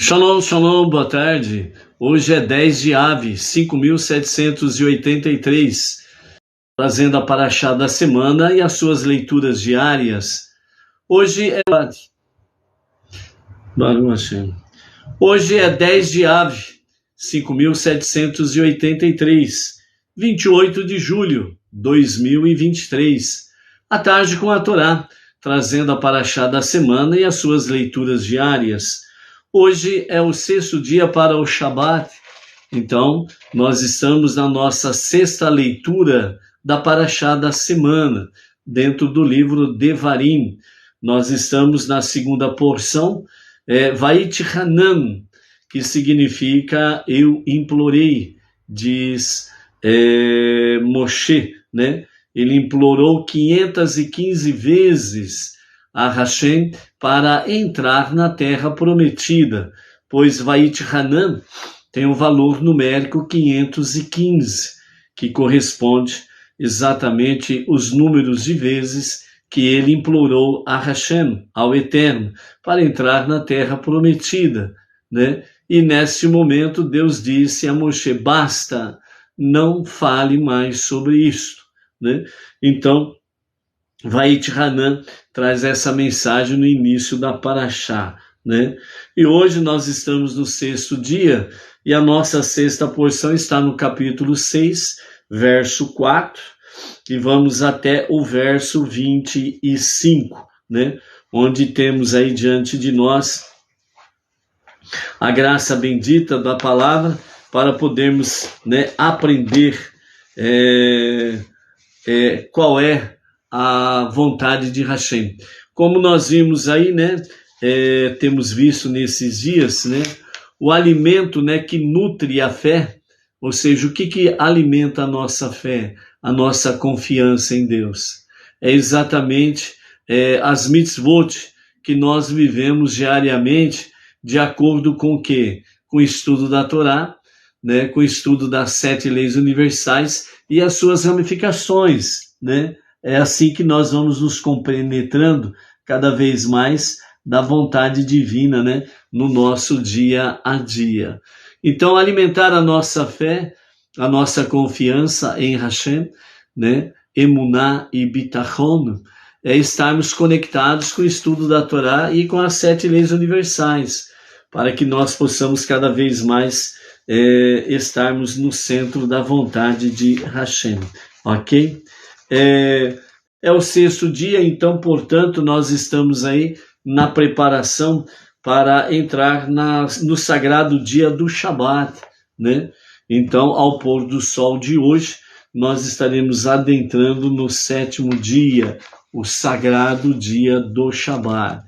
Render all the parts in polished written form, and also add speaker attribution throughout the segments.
Speaker 1: Shalom, shalom, boa tarde. Hoje é 10 de Av, 5.783, trazendo a paraxá da semana e as suas leituras diárias. Hoje é 10 de Av, 5.783, 28 de julho, 2023. À tarde com a Torá, trazendo a paraxá da semana e as suas leituras diárias. Hoje é o sexto dia para o Shabat, então nós estamos na nossa sexta leitura da paraxá da semana, dentro do livro Devarim. Nós estamos na segunda porção, Vayit Hanan, que significa eu implorei, diz Moshe, né? Ele implorou 515 vezes a Hashem para entrar na terra prometida, pois Vayit Hanan tem um valor numérico 515, que corresponde exatamente os números de vezes que ele implorou a Hashem, ao Eterno, para entrar na terra prometida, né? E neste momento Deus disse a Moshe, basta, não fale mais sobre isso, né? Então, Vayit Hanan traz essa mensagem no início da paraxá, né? E hoje nós estamos no sexto dia e a nossa sexta porção está no capítulo 6, verso 4, e vamos até o verso 25, né? Onde temos aí diante de nós a graça bendita da palavra para podermos, né, aprender qual é a vontade de Hashem. Como nós vimos aí, né, temos visto nesses dias, né, o alimento, né, que nutre a fé, ou seja, o que alimenta a nossa fé, a nossa confiança em Deus. É exatamente as mitzvot que nós vivemos diariamente, de acordo com o quê? Com o estudo da Torá, né, com o estudo das 7 leis universais e as suas ramificações, né? É assim que nós vamos nos compenetrando cada vez mais da vontade divina, né, no nosso dia a dia. Então, alimentar a nossa fé, a nossa confiança em Hashem, né, Emuná e Bitachon, é estarmos conectados com o estudo da Torá e com as 7 leis universais, para que nós possamos cada vez mais estarmos no centro da vontade de Hashem, ok? É o sexto dia, então, portanto, nós estamos aí na preparação para entrar no sagrado dia do Shabat, né? Então, ao pôr do sol de hoje, nós estaremos adentrando no 7º dia, o sagrado dia do Shabat.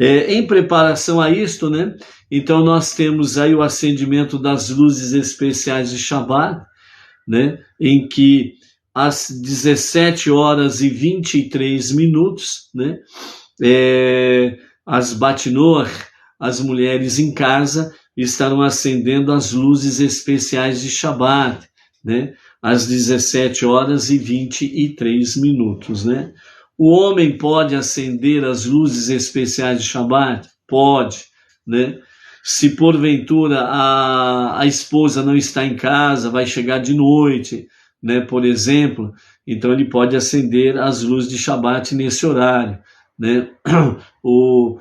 Speaker 1: Em preparação a isto, né? Então, nós temos aí o acendimento das luzes especiais de Shabat, né? Em que às 17 horas e 23 minutos, né? As Batnor, as mulheres em casa, estarão acendendo as luzes especiais de Shabat, né? Às 17 horas e 23 minutos, né? O homem pode acender as luzes especiais de Shabat? Pode, né? Se porventura a esposa não está em casa, vai chegar de noite, né, por exemplo, então ele pode acender as luzes de Shabat nesse horário, né? O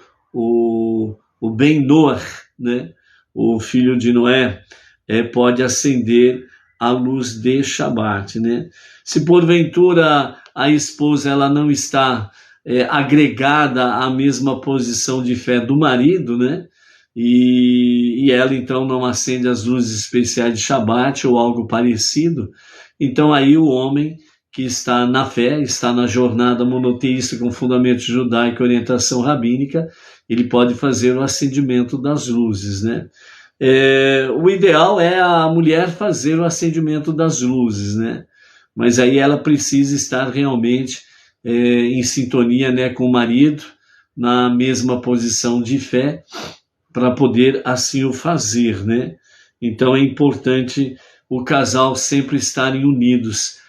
Speaker 1: Ben Noach, né, o filho de Noé, pode acender a luz de Shabat, né? Se porventura a esposa ela não está agregada à mesma posição de fé do marido, né? E ela então não acende as luzes especiais de Shabat ou algo parecido, então aí o homem que está na fé, está na jornada monoteísta com fundamento judaico e orientação rabínica, ele pode fazer o acendimento das luzes, né? O ideal é a mulher fazer o acendimento das luzes, né? Mas aí ela precisa estar realmente em sintonia, né, com o marido, na mesma posição de fé, para poder assim o fazer, né? Então é importante o casal sempre estarem unidos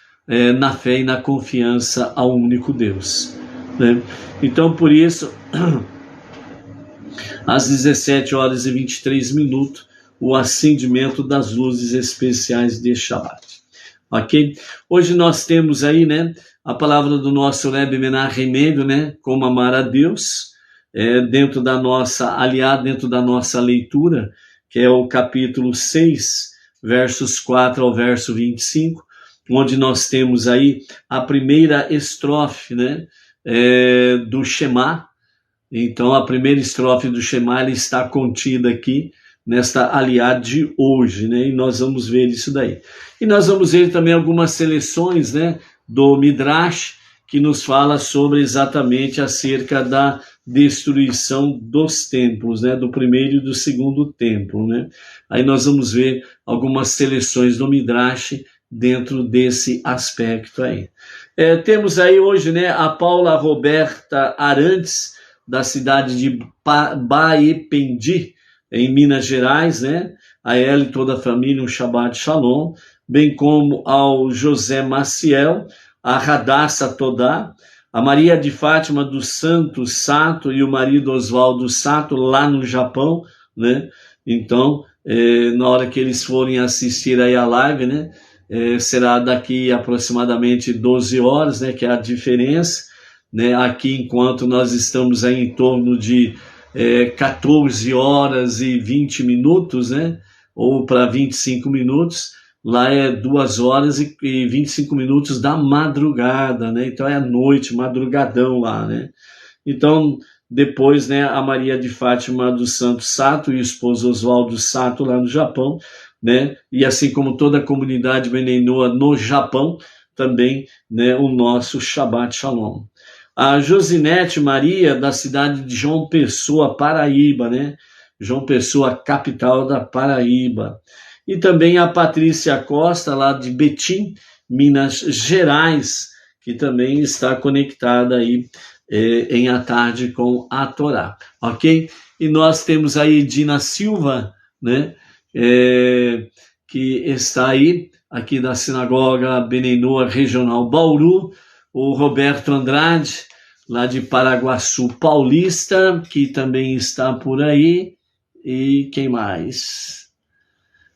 Speaker 1: na fé e na confiança ao único Deus, né? Então por isso às 17 horas e 23 minutos, o acendimento das luzes especiais de Shabbat. Ok? Hoje nós temos aí, né, a palavra do nosso Rebbe Menachem Mendel, né, como amar a Deus, dentro da nossa, aliado dentro da nossa leitura, que é o capítulo 6, versos 4 ao verso 25, onde nós temos aí a primeira estrofe, né, do Shema. Então, a primeira estrofe do Shema ela está contida aqui nesta aliada de hoje, né? E nós vamos ver isso daí. E nós vamos ver também algumas seleções, né, do Midrash, que nos fala sobre exatamente acerca da destruição dos templos, né, do primeiro e do segundo templo, né? Aí nós vamos ver algumas seleções do Midrash dentro desse aspecto aí. Temos aí hoje, né, a Paula Roberta Arantes, da cidade de Baependi, em Minas Gerais, né? A ela e toda a família um Shabbat Shalom, bem como ao José Maciel, a Radassa Todá, a Maria de Fátima dos Santos Sato e o marido Oswaldo Sato lá no Japão, né? Então, na hora que eles forem assistir aí a live, né? Será daqui aproximadamente 12 horas, né? Que é a diferença, né? Aqui, enquanto nós estamos aí em torno de 14 horas e 20 minutos, né? Ou para 25 minutos, lá é 2 horas e 25 minutos da madrugada, né? Então é a noite, madrugadão lá, né? Então, depois, né, a Maria de Fátima dos Santos Sato e o esposo Oswaldo Sato lá no Japão, né? E assim como toda a comunidade Bnei Noach no Japão, também, né, o nosso Shabbat Shalom. A Josinete Maria, da cidade de João Pessoa, Paraíba, né? João Pessoa, capital da Paraíba. E também a Patrícia Costa, lá de Betim, Minas Gerais, que também está conectada aí em A Tarde com a Torá, ok? E nós temos aí Dina Silva, né? Que está aí, aqui da Sinagoga Bnei Noach Regional Bauru, o Roberto Andrade, lá de Paraguaçu Paulista, que também está por aí, e quem mais?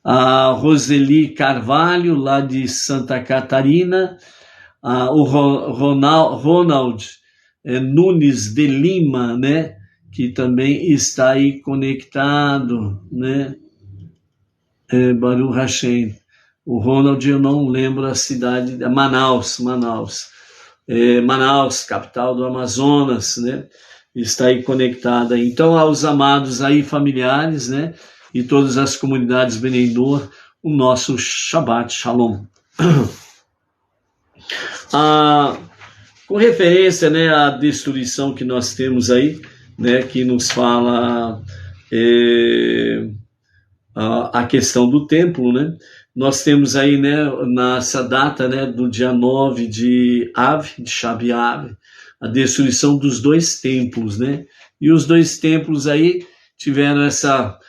Speaker 1: A Roseli Carvalho, lá de Santa Catarina, o Ronald Nunes de Lima, né, que também está aí conectado, né, Baruch Hashem. O Ronald, eu não lembro a cidade, Manaus, capital do Amazonas, né? Está aí conectada. Então, aos amados aí familiares, né? E todas as comunidades Bnei Noach, o nosso Shabbat Shalom. Com referência, né, à destruição que nós temos aí, né? Que nos fala a questão do templo, né? Nós temos aí, né, nessa data, né, do dia 9 de Av, de Shab Av, a destruição dos 2 templos, né? E os 2 templos aí tiveram essa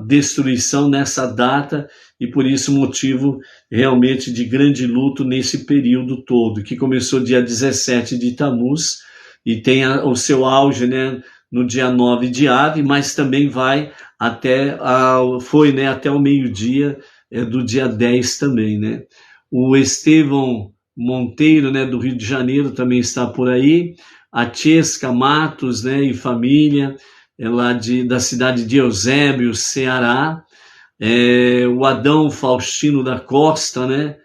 Speaker 1: destruição nessa data e por isso motivo realmente de grande luto nesse período todo, que começou dia 17 de Tammuz e tem o seu auge, né, no dia 9 de Av, mas também vai até o meio-dia do dia 10 também, né? O Estevão Monteiro, né, do Rio de Janeiro, também está por aí. A Chesca Matos, né, e família, lá da cidade de Eusébio, Ceará. O Adão Faustino da Costa, né,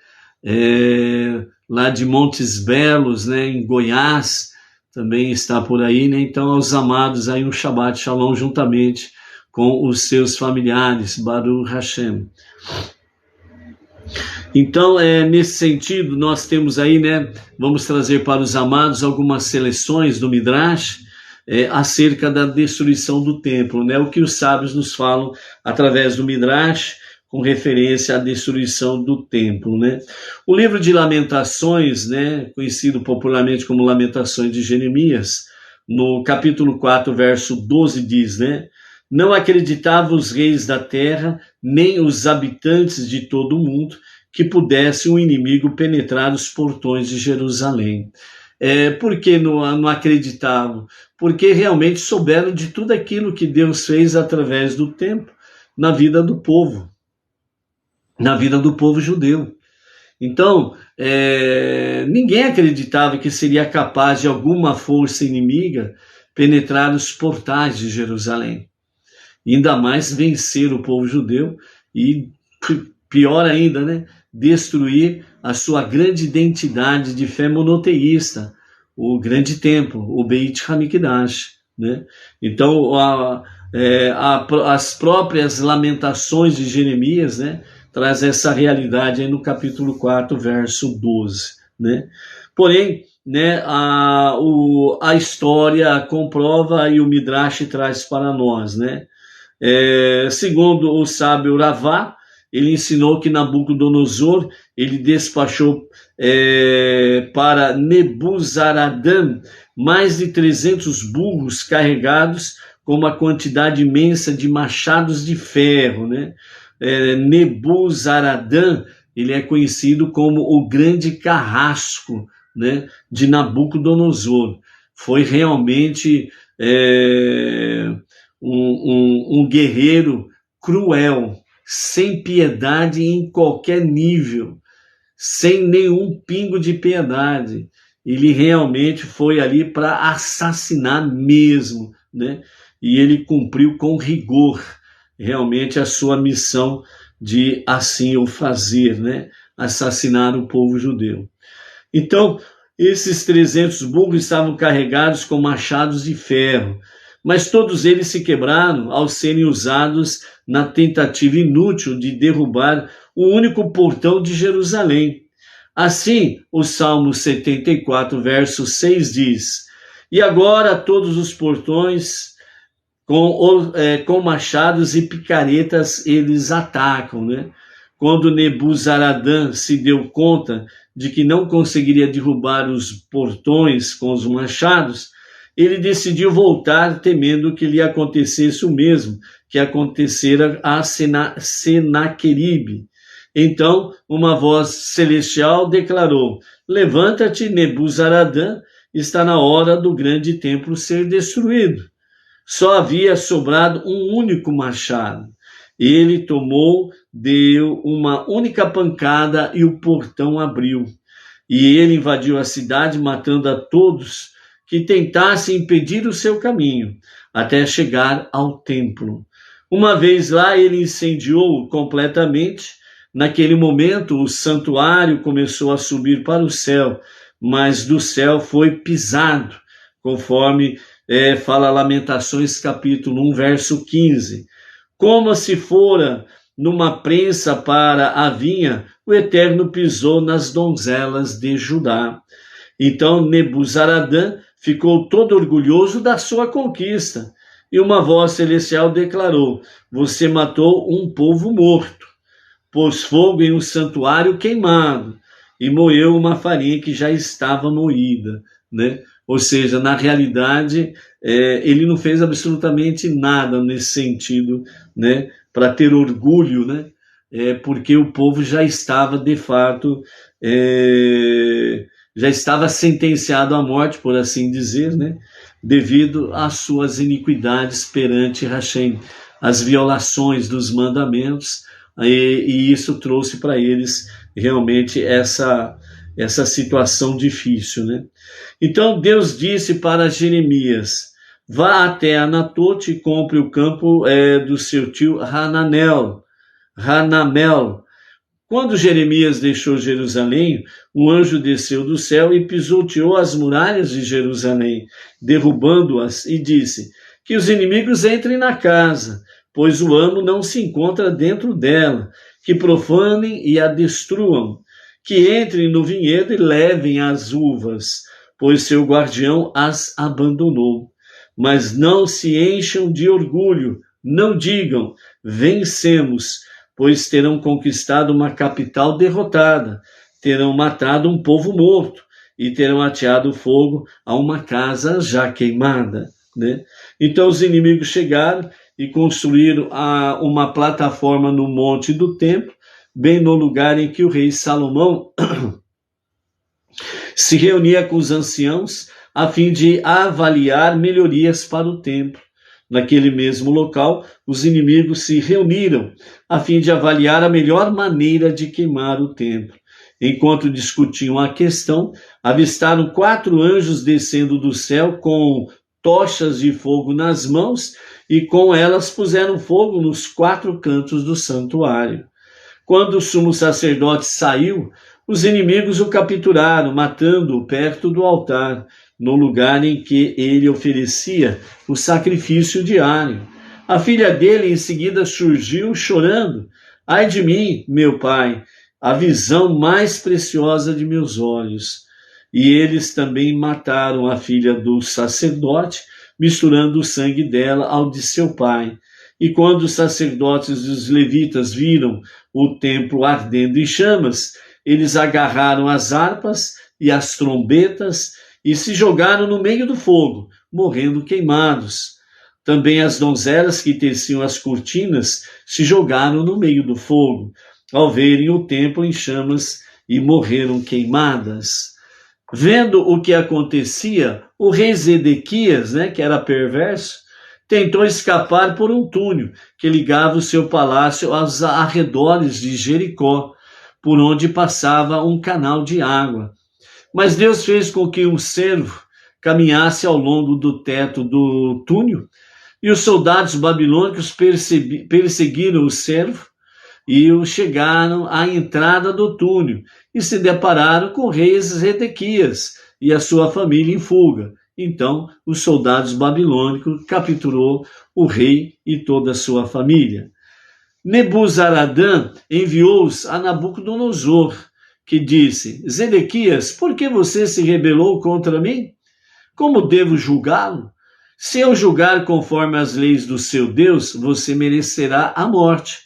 Speaker 1: lá de Montes Belos, né, em Goiás, também está por aí, né? Então, aos amados aí um Shabbat Shalom juntamente com os seus familiares, Baruch Hashem. Então, nesse sentido, nós temos aí, né, vamos trazer para os amados algumas seleções do Midrash acerca da destruição do templo, né, o que os sábios nos falam através do Midrash com referência à destruição do templo, né. O livro de Lamentações, né, conhecido popularmente como Lamentações de Jeremias, no capítulo 4, verso 12 diz, né, não acreditavam os reis da terra, nem os habitantes de todo o mundo, que pudesse um inimigo penetrar os portões de Jerusalém. Por que não acreditavam? Porque realmente souberam de tudo aquilo que Deus fez através do tempo na vida do povo judeu. Então, ninguém acreditava que seria capaz de alguma força inimiga penetrar os portais de Jerusalém. E ainda mais vencer o povo judeu e, pior ainda, né, destruir a sua grande identidade de fé monoteísta, o grande templo, o Beit HaMikdash, né? Então, as próprias lamentações de Jeremias, né, traz essa realidade aí no capítulo 4, verso 12, né? Porém, né, a história comprova e o Midrash traz para nós, né? Segundo o sábio Ravá, ele ensinou que Nabucodonosor, ele despachou para Nebuzaradã mais de 300 burros carregados com uma quantidade imensa de machados de ferro, né? Nebuzaradã, ele é conhecido como o grande carrasco, né, de Nabucodonosor. Foi realmente um guerreiro cruel, sem piedade em qualquer nível, sem nenhum pingo de piedade. Ele realmente foi ali para assassinar mesmo, né? E ele cumpriu com rigor realmente a sua missão de assim o fazer, né? Assassinar o povo judeu. Então, esses 300 burros estavam carregados com machados de ferro, mas todos eles se quebraram ao serem usados na tentativa inútil de derrubar o único portão de Jerusalém. Assim, o Salmo 74, verso 6 diz: E agora todos os portões com machados e picaretas eles atacam, né? Quando Nebuzaradã se deu conta de que não conseguiria derrubar os portões com os machados, ele decidiu voltar, temendo que lhe acontecesse o mesmo que acontecera a Senaqueribe. Então, uma voz celestial declarou: Levanta-te, Nebuzaradã, está na hora do grande templo ser destruído. Só havia sobrado um único machado. Ele tomou, deu uma única pancada e o portão abriu. E ele invadiu a cidade, matando a todos que tentassem impedir o seu caminho, até chegar ao templo. Uma vez lá, ele incendiou completamente. Naquele momento, o santuário começou a subir para o céu, mas do céu foi pisado, conforme fala Lamentações capítulo 1, verso 15. Como se fora numa prensa para a vinha, o Eterno pisou nas donzelas de Judá. Então Nebuzaradã ficou todo orgulhoso da sua conquista, e uma voz celestial declarou: Você matou um povo morto, pôs fogo em um santuário queimado, e moeu uma farinha que já estava moída, né? Ou seja, na realidade, ele não fez absolutamente nada nesse sentido, né, para ter orgulho, né, porque o povo já estava, de fato, já estava sentenciado à morte, por assim dizer, né, devido às suas iniquidades perante Hashem, as violações dos mandamentos, e isso trouxe para eles realmente essa situação difícil, né? Então Deus disse para Jeremias: vá até Anatote e compre o campo do seu tio Hanamel. Quando Jeremias deixou Jerusalém, um anjo desceu do céu e pisoteou as muralhas de Jerusalém, derrubando-as, e disse: que os inimigos entrem na casa, pois o amo não se encontra dentro dela, que profanem e a destruam, que entrem no vinhedo e levem as uvas, pois seu guardião as abandonou. Mas não se encham de orgulho, não digam: vencemos, pois terão conquistado uma capital derrotada, terão matado um povo morto e terão ateado fogo a uma casa já queimada, né? Então os inimigos chegaram e construíram uma plataforma no monte do templo, bem no lugar em que o rei Salomão Se reunia com os anciãos a fim de avaliar melhorias para o templo. Naquele mesmo local, os inimigos se reuniram a fim de avaliar a melhor maneira de queimar o templo. Enquanto discutiam a questão, avistaram 4 anjos descendo do céu com tochas de fogo nas mãos e com elas puseram fogo nos 4 cantos do santuário. Quando o sumo sacerdote saiu, os inimigos o capturaram, matando-o perto do altar, no lugar em que ele oferecia o sacrifício diário. A filha dele em seguida surgiu chorando. Ai de mim, meu pai, a visão mais preciosa de meus olhos. E eles também mataram a filha do sacerdote, misturando o sangue dela ao de seu pai. E quando os sacerdotes e os levitas viram o templo ardendo em chamas, eles agarraram as harpas e as trombetas e se jogaram no meio do fogo, morrendo queimados. Também as donzelas que teciam as cortinas se jogaram no meio do fogo, ao verem o templo em chamas, e morreram queimadas. Vendo o que acontecia, o rei Zedequias, que era perverso, tentou escapar por um túnel que ligava o seu palácio aos arredores de Jericó, por onde passava um canal de água. Mas Deus fez com que um cervo caminhasse ao longo do teto do túnel, e os soldados babilônicos perseguiram o cervo e chegaram à entrada do túnel e se depararam com o rei Zedequias e a sua família em fuga. Então, os soldados babilônicos capturou o rei e toda a sua família. Nebuzaradã enviou-os a Nabucodonosor, que disse: Zedequias, por que você se rebelou contra mim? Como devo julgá-lo? Se eu julgar conforme as leis do seu Deus, você merecerá a morte,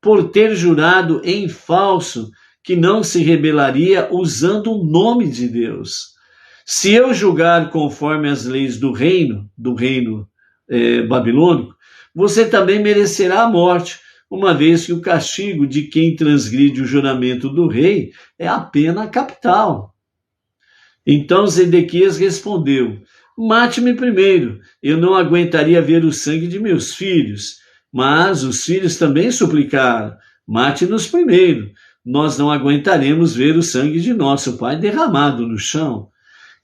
Speaker 1: por ter jurado em falso que não se rebelaria usando o nome de Deus. Se eu julgar conforme as leis do reino babilônico, você também merecerá a morte, uma vez que o castigo de quem transgride o juramento do rei é a pena capital. Então Zedequias respondeu: mate-me primeiro, eu não aguentaria ver o sangue de meus filhos. Mas os filhos também suplicaram: mate-nos primeiro, nós não aguentaremos ver o sangue de nosso pai derramado no chão.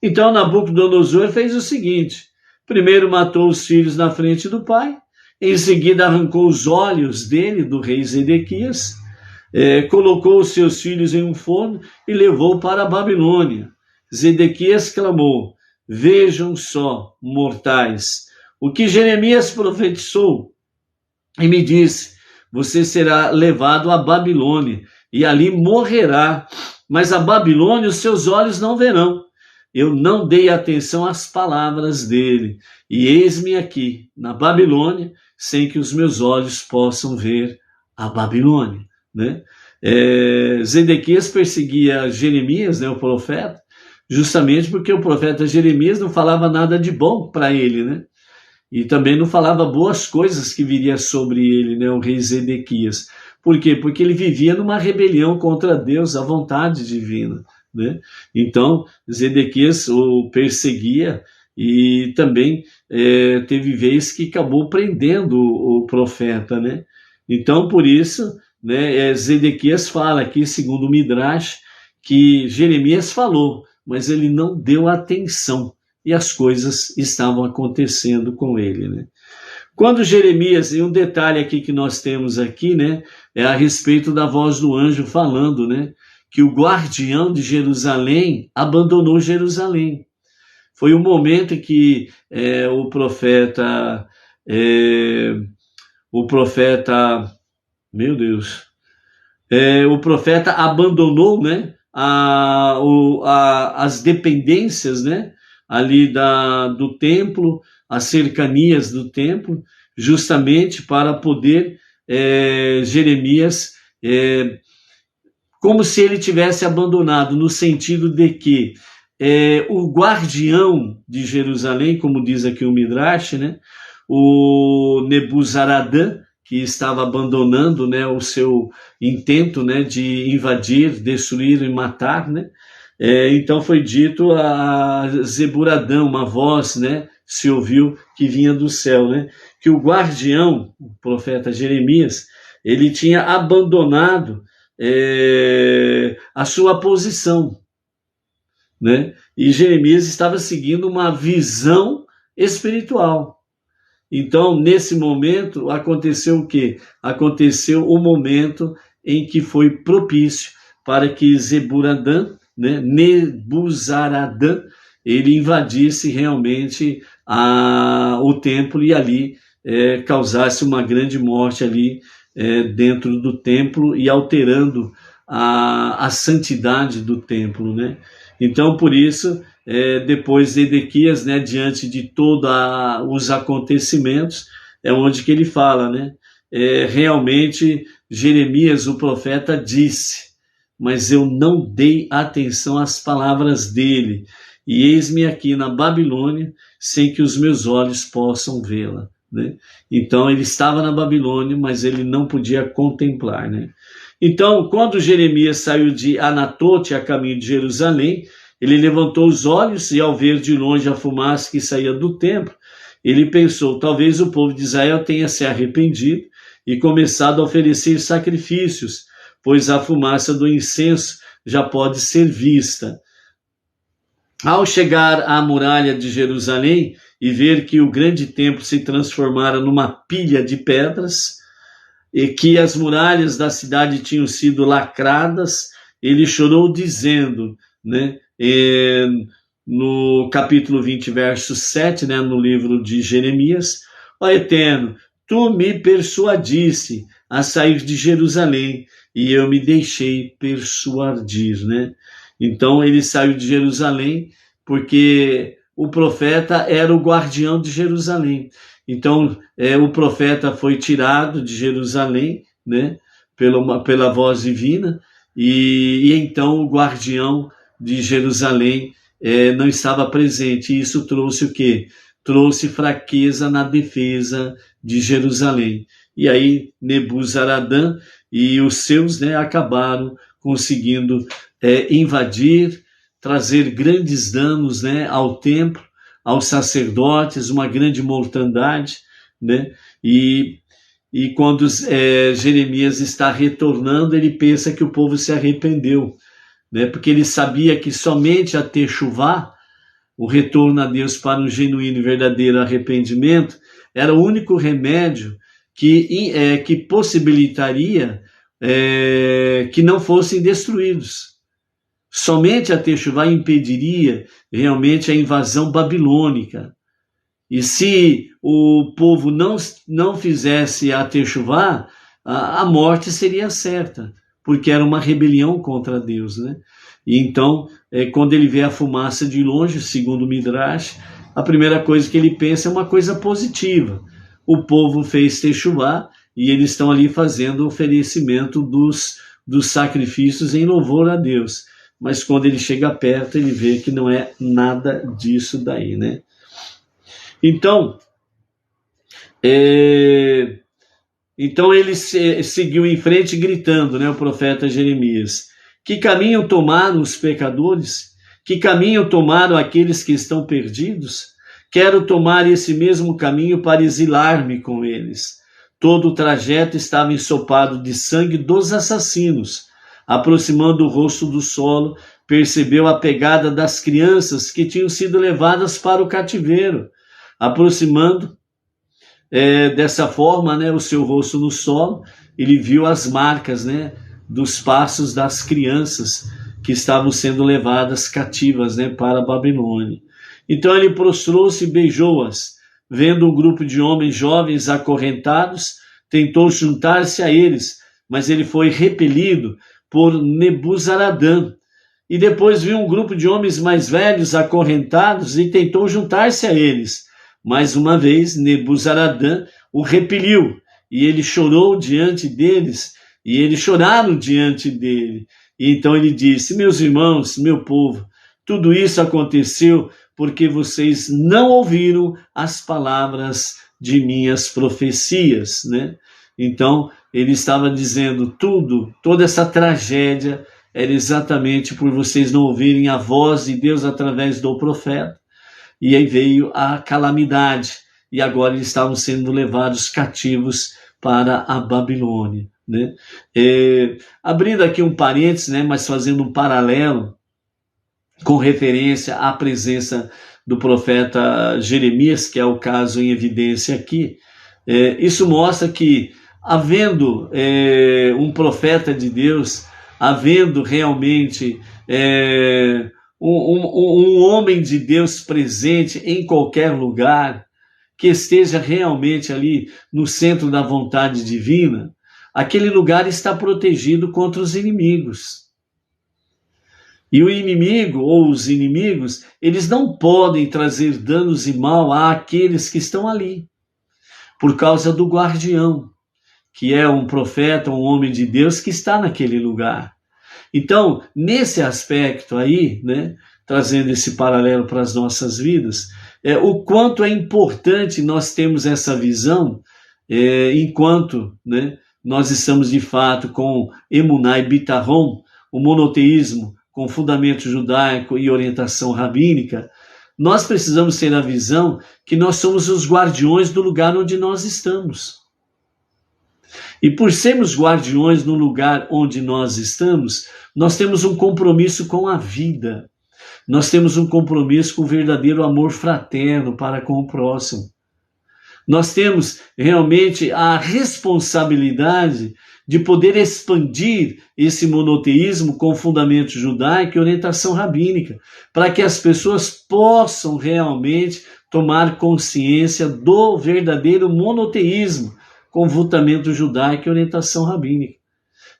Speaker 1: Então Nabucodonosor fez o seguinte: primeiro matou os filhos na frente do pai, em seguida arrancou os olhos dele, do rei Zedequias, colocou os seus filhos em um forno e levou para a Babilônia. Zedequias clamou: vejam só, mortais, o que Jeremias profetizou, e me disse: você será levado à Babilônia e ali morrerá, mas a Babilônia os seus olhos não verão. Eu não dei atenção às palavras dele, e eis-me aqui, na Babilônia, sem que os meus olhos possam ver a Babilônia. Zedequias perseguia Jeremias, o profeta, justamente porque o profeta Jeremias não falava nada de bom para ele, e também não falava boas coisas que viria sobre ele, o rei Zedequias. Por quê? Porque ele vivia numa rebelião contra Deus, a vontade divina. Então, Zedequias o perseguia e também teve vez que acabou prendendo o profeta. Então, por isso, Zedequias fala aqui, segundo o Midrash, que Jeremias falou, mas ele não deu atenção e as coisas estavam acontecendo com ele. Quando Jeremias, e um detalhe aqui que nós temos aqui, é a respeito da voz do anjo falando, que o guardião de Jerusalém abandonou Jerusalém. Foi o momento em que o profeta, o profeta abandonou, as dependências, ali do templo, as cercanias do templo, justamente para poder Jeremias, como se ele tivesse abandonado, no sentido de que o guardião de Jerusalém, como diz aqui o Midrash, o Nebuzaradã, que estava abandonando o seu intento de invadir, destruir e matar, Então foi dito a Zeburadã, uma voz, né, se ouviu que vinha do céu, né, que o guardião, o profeta Jeremias, ele tinha abandonado a sua posição, né, e Jeremias estava seguindo uma visão espiritual. Então, nesse momento, aconteceu o quê? Aconteceu o momento em que foi propício para que Zeburadã, né, Nebuzaradã, ele invadisse realmente o templo e ali causasse uma grande morte ali dentro do templo e alterando a santidade do templo, né? Então, por isso, depois de Edequias, né, diante de todos os acontecimentos, é onde que ele fala, né? Realmente, Jeremias, o profeta, disse, mas eu não dei atenção às palavras dele, e eis-me aqui na Babilônia, sem que os meus olhos possam vê-la, né? Então, ele estava na Babilônia, mas ele não podia contemplar, né? Então, quando Jeremias saiu de Anatote a caminho de Jerusalém, ele levantou os olhos e, ao ver de longe a fumaça que saía do templo, ele pensou, talvez o povo de Israel tenha se arrependido e começado a oferecer sacrifícios, pois a fumaça do incenso já pode ser vista. Ao chegar à muralha de Jerusalém e ver que o grande templo se transformara numa pilha de pedras, e que as muralhas da cidade tinham sido lacradas, ele chorou dizendo, né, no capítulo 20, verso 7, né, no livro de Jeremias, ó Eterno, tu me persuadisse a sair de Jerusalém e eu me deixei persuadir, né? Então ele saiu de Jerusalém porque o profeta era o guardião de Jerusalém. Então, o profeta foi tirado de Jerusalém, né, pela voz divina, e então o guardião de Jerusalém não estava presente. E isso trouxe o quê? Trouxe fraqueza na defesa de Jerusalém. E aí Nebuzaradã e os seus, né, acabaram conseguindo invadir, trazer grandes danos, né, ao templo, aos sacerdotes, uma grande mortandade, né? E quando Jeremias está retornando, ele pensa que o povo se arrependeu, né? Porque ele sabia que somente a Techuvá, o retorno a Deus para um genuíno e verdadeiro arrependimento, era o único remédio que possibilitaria que não fossem destruídos. Somente a Techuvá impediria realmente a invasão babilônica. E se o povo não fizesse a Techuvá, a morte seria certa, porque era uma rebelião contra Deus, né? E então, quando ele vê a fumaça de longe, segundo o Midrash, a primeira coisa que ele pensa é uma coisa positiva. O povo fez Techuvá e eles estão ali fazendo o oferecimento dos sacrifícios em louvor a Deus. Mas quando ele chega perto, ele vê que não é nada disso daí, né? Então, ele seguiu em frente gritando, né, o profeta Jeremias, que caminho tomaram os pecadores? Que caminho tomaram aqueles que estão perdidos? Quero tomar esse mesmo caminho para exilar-me com eles. Todo o trajeto estava ensopado de sangue dos assassinos. Aproximando o rosto do solo, percebeu a pegada das crianças que tinham sido levadas para o cativeiro. Aproximando dessa forma, né, o seu rosto no solo, ele viu as marcas, né, dos passos das crianças que estavam sendo levadas cativas, né, para a Babilônia. Então ele prostrou-se e beijou-as. Vendo um grupo de homens jovens acorrentados, tentou juntar-se a eles, mas ele foi repelido por Nebuzaradã. E depois viu um grupo de homens mais velhos acorrentados e tentou juntar-se a eles. Mais uma vez, Nebuzaradã o repeliu, e ele chorou diante deles, e eles choraram diante dele. E então ele disse, meus irmãos, meu povo, tudo isso aconteceu porque vocês não ouviram as palavras de minhas profecias, né? Então, ele estava dizendo toda essa tragédia era exatamente por vocês não ouvirem a voz de Deus através do profeta. E aí veio a calamidade. E agora eles estavam sendo levados cativos para a Babilônia, né? Abrindo aqui um parênteses, né, mas fazendo um paralelo com referência à presença do profeta Jeremias, que é o caso em evidência aqui, isso mostra que, havendo um profeta de Deus, havendo realmente um homem de Deus presente em qualquer lugar, que esteja realmente ali no centro da vontade divina, aquele lugar está protegido contra os inimigos. E o inimigo, ou os inimigos, eles não podem trazer danos e mal àqueles que estão ali, por causa do guardião, que é um profeta, um homem de Deus que está naquele lugar. Então, nesse aspecto aí, né, trazendo esse paralelo para as nossas vidas, o quanto é importante nós termos essa visão, enquanto, né, nós estamos de fato com Emuná e Bitaron, o monoteísmo com fundamento judaico e orientação rabínica, nós precisamos ter a visão que nós somos os guardiões do lugar onde nós estamos. E por sermos guardiões no lugar onde nós estamos, nós temos um compromisso com a vida. Nós temos um compromisso com o verdadeiro amor fraterno para com o próximo. Nós temos realmente a responsabilidade de poder expandir esse monoteísmo com fundamento judaico e orientação rabínica, para que as pessoas possam realmente tomar consciência do verdadeiro monoteísmo, com fundamento judaico e orientação rabínica,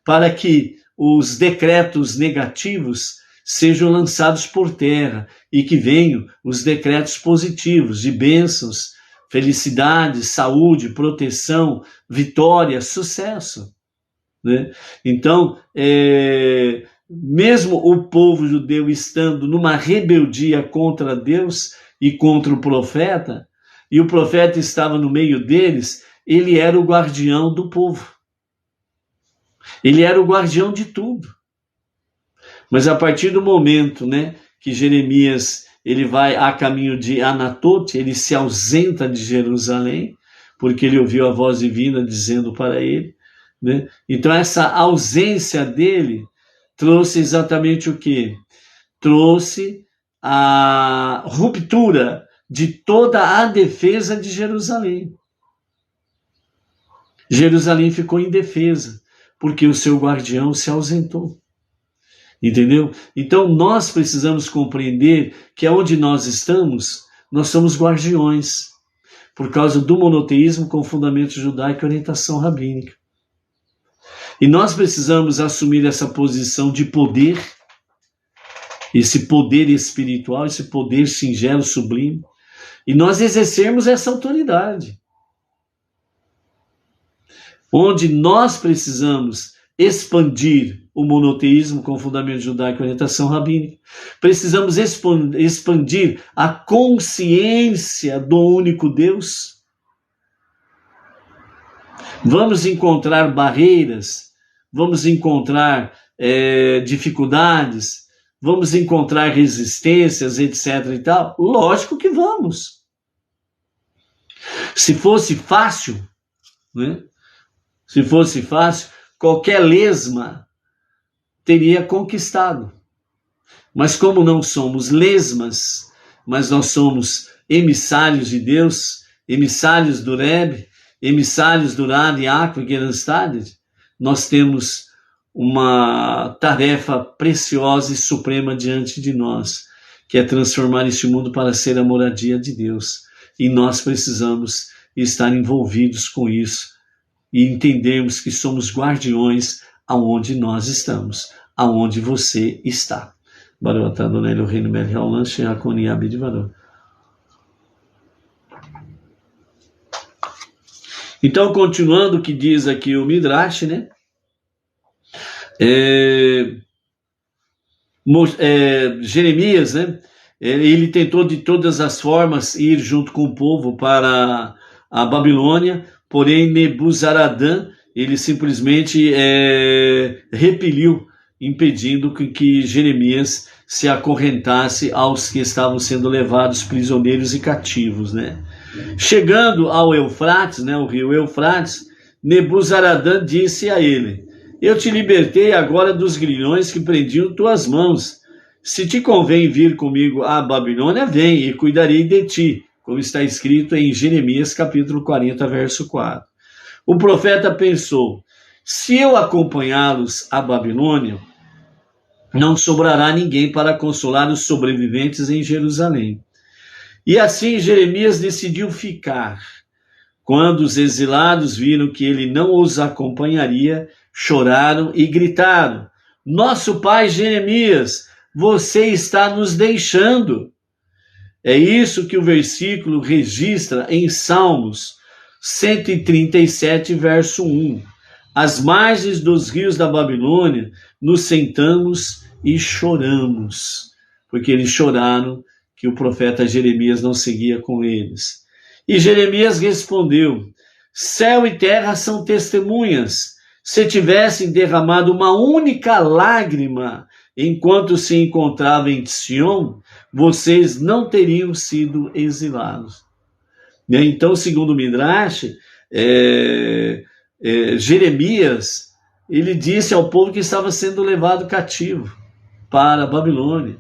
Speaker 1: para que os decretos negativos sejam lançados por terra e que venham os decretos positivos de bênçãos, felicidade, saúde, proteção, vitória, sucesso, né? Então, mesmo o povo judeu estando numa rebeldia contra Deus e contra o profeta, e o profeta estava no meio deles, ele era o guardião do povo. Ele era o guardião de tudo. Mas a partir do momento, né, que Jeremias ele vai a caminho de Anatote, ele se ausenta de Jerusalém, porque ele ouviu a voz divina dizendo para ele, né? Então essa ausência dele trouxe exatamente o quê? Trouxe a ruptura de toda a defesa de Jerusalém. Jerusalém ficou indefesa, porque o seu guardião se ausentou. Entendeu? Então nós precisamos compreender que aonde nós estamos, nós somos guardiões, por causa do monoteísmo com fundamento judaico e orientação rabínica. E nós precisamos assumir essa posição de poder, esse poder espiritual, esse poder singelo, sublime, e nós exercermos essa autoridade. Onde nós precisamos expandir o monoteísmo com fundamento judaico e orientação rabínica. Precisamos expandir a consciência do único Deus. Vamos encontrar barreiras, vamos encontrar dificuldades, vamos encontrar resistências, etc. e tal. Lógico que vamos. Se fosse fácil, né? Se fosse fácil, qualquer lesma teria conquistado. Mas como não somos lesmas, mas nós somos emissários de Deus, emissários do Rebbe, emissários do Rad, Yaakov e Geranstad, nós temos uma tarefa preciosa e suprema diante de nós, que é transformar este mundo para ser a moradia de Deus. E nós precisamos estar envolvidos com isso e entendermos que somos guardiões aonde nós estamos, aonde você está. Baruch Adonai Eloheinu melech haolam she'akon yabid varo. Então, continuando o que diz aqui o Midrash, né? Jeremias, né? Ele tentou de todas as formas ir junto com o povo para a Babilônia, porém Nebuzaradã, ele simplesmente repeliu impedindo que Jeremias se acorrentasse aos que estavam sendo levados prisioneiros e cativos, né? Chegando ao Eufrates, né, o rio Eufrates, Nebuzaradã disse a ele: eu te libertei agora dos grilhões que prendiam tuas mãos. Se te convém vir comigo à Babilônia, vem, e cuidarei de ti, como está escrito em Jeremias capítulo 40, verso 4. O profeta pensou: se eu acompanhá-los à Babilônia, não sobrará ninguém para consolar os sobreviventes em Jerusalém. E assim Jeremias decidiu ficar. Quando os exilados viram que ele não os acompanharia, choraram e gritaram: nosso pai Jeremias, você está nos deixando. É isso que o versículo registra em Salmos 137, verso 1. Às margens dos rios da Babilônia, nos sentamos e choramos, porque eles choraram que o profeta Jeremias não seguia com eles. E Jeremias respondeu: céu e terra são testemunhas. Se tivessem derramado uma única lágrima enquanto se encontrava em Sion, vocês não teriam sido exilados. Então, segundo o Midrash, Jeremias, ele disse ao povo que estava sendo levado cativo para a Babilônia: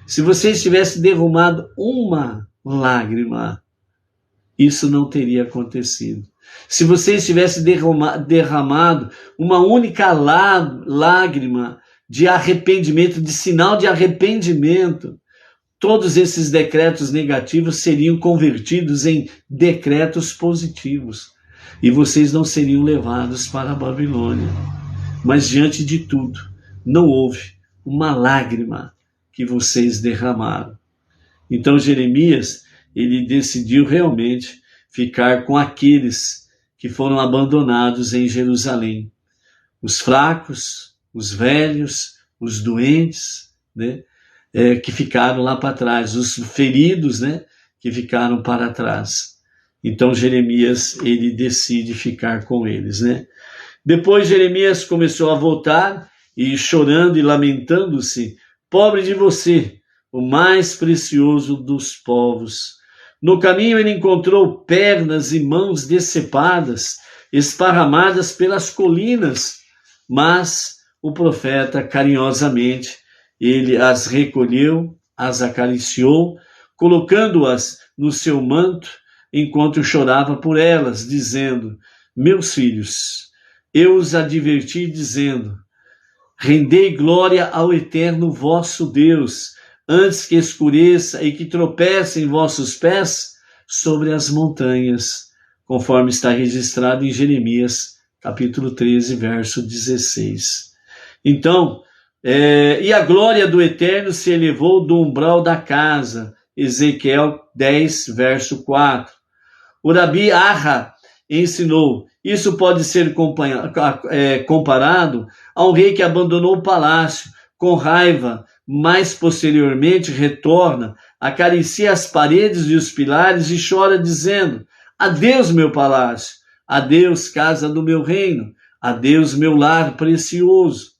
Speaker 1: se vocês tivessem derramado uma lágrima, isso não teria acontecido. Se vocês tivessem derramado uma única lágrima de arrependimento, de sinal de arrependimento, todos esses decretos negativos seriam convertidos em decretos positivos e vocês não seriam levados para a Babilônia. Mas diante de tudo, não houve uma lágrima que vocês derramaram. Então Jeremias, ele decidiu realmente ficar com aqueles que foram abandonados em Jerusalém. Os fracos, os velhos, os doentes, né? Que ficaram lá para trás, os feridos, né? Que ficaram para trás. Então Jeremias, ele decide ficar com eles, né? Depois Jeremias começou a voltar e chorando e lamentando-se: pobre de você, o mais precioso dos povos. No caminho ele encontrou pernas e mãos decepadas, esparramadas pelas colinas, mas o profeta carinhosamente, ele as recolheu, as acariciou, colocando-as no seu manto, enquanto chorava por elas, dizendo: meus filhos, eu os adverti dizendo: rendei glória ao eterno vosso Deus, antes que escureça e que tropecem vossos pés sobre as montanhas, conforme está registrado em Jeremias, capítulo 13, verso 16. Então, e a glória do Eterno se elevou do umbral da casa, Ezequiel 10, verso 4. O Rabi Arra ensinou: isso pode ser comparado a um rei que abandonou o palácio com raiva, mas posteriormente retorna, acaricia as paredes e os pilares e chora dizendo: adeus meu palácio, adeus casa do meu reino, adeus meu lar precioso.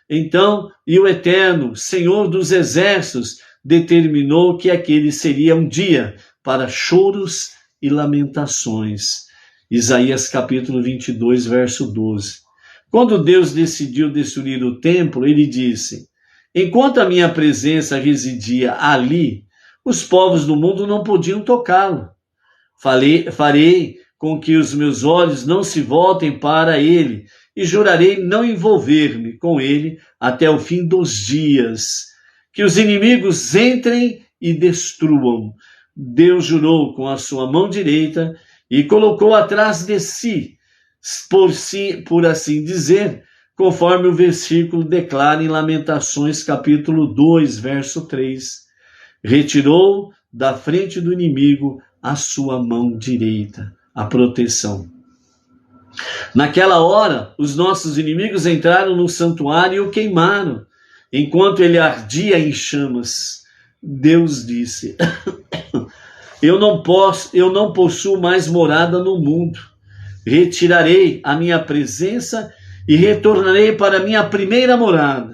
Speaker 1: Então, e o Eterno, Senhor dos Exércitos, determinou que aquele seria um dia para choros e lamentações. Isaías capítulo 22, verso 12. Quando Deus decidiu destruir o templo, ele disse: enquanto a minha presença residia ali, os povos do mundo não podiam tocá-lo. Farei com que os meus olhos não se voltem para ele, e jurarei não envolver-me com ele até o fim dos dias. Que os inimigos entrem e destruam. Deus jurou com a sua mão direita e colocou atrás de si, por assim dizer, conforme o versículo declara em Lamentações, capítulo 2, verso 3. Retirou da frente do inimigo a sua mão direita, a proteção. Naquela hora, os nossos inimigos entraram no santuário e o queimaram, enquanto ele ardia em chamas. Deus disse: eu não possuo mais morada no mundo. Retirarei a minha presença e retornarei para a minha primeira morada.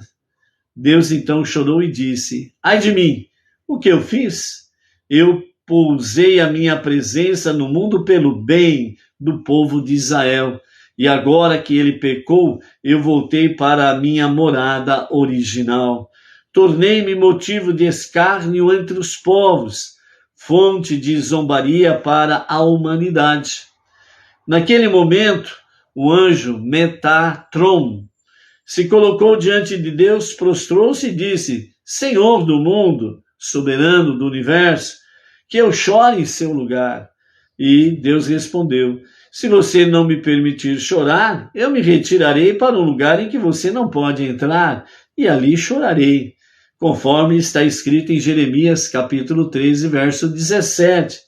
Speaker 1: Deus então chorou e disse: ai de mim, o que eu fiz? Eu pousei a minha presença no mundo pelo bem do povo de Israel. E agora que ele pecou, eu voltei para a minha morada original. Tornei-me motivo de escárnio entre os povos, fonte de zombaria para a humanidade. Naquele momento, o anjo Metatron se colocou diante de Deus, prostrou-se e disse: Senhor do mundo, soberano do universo, que eu chore em seu lugar. E Deus respondeu: se você não me permitir chorar, eu me retirarei para um lugar em que você não pode entrar, e ali chorarei, conforme está escrito em Jeremias capítulo 13, verso 17.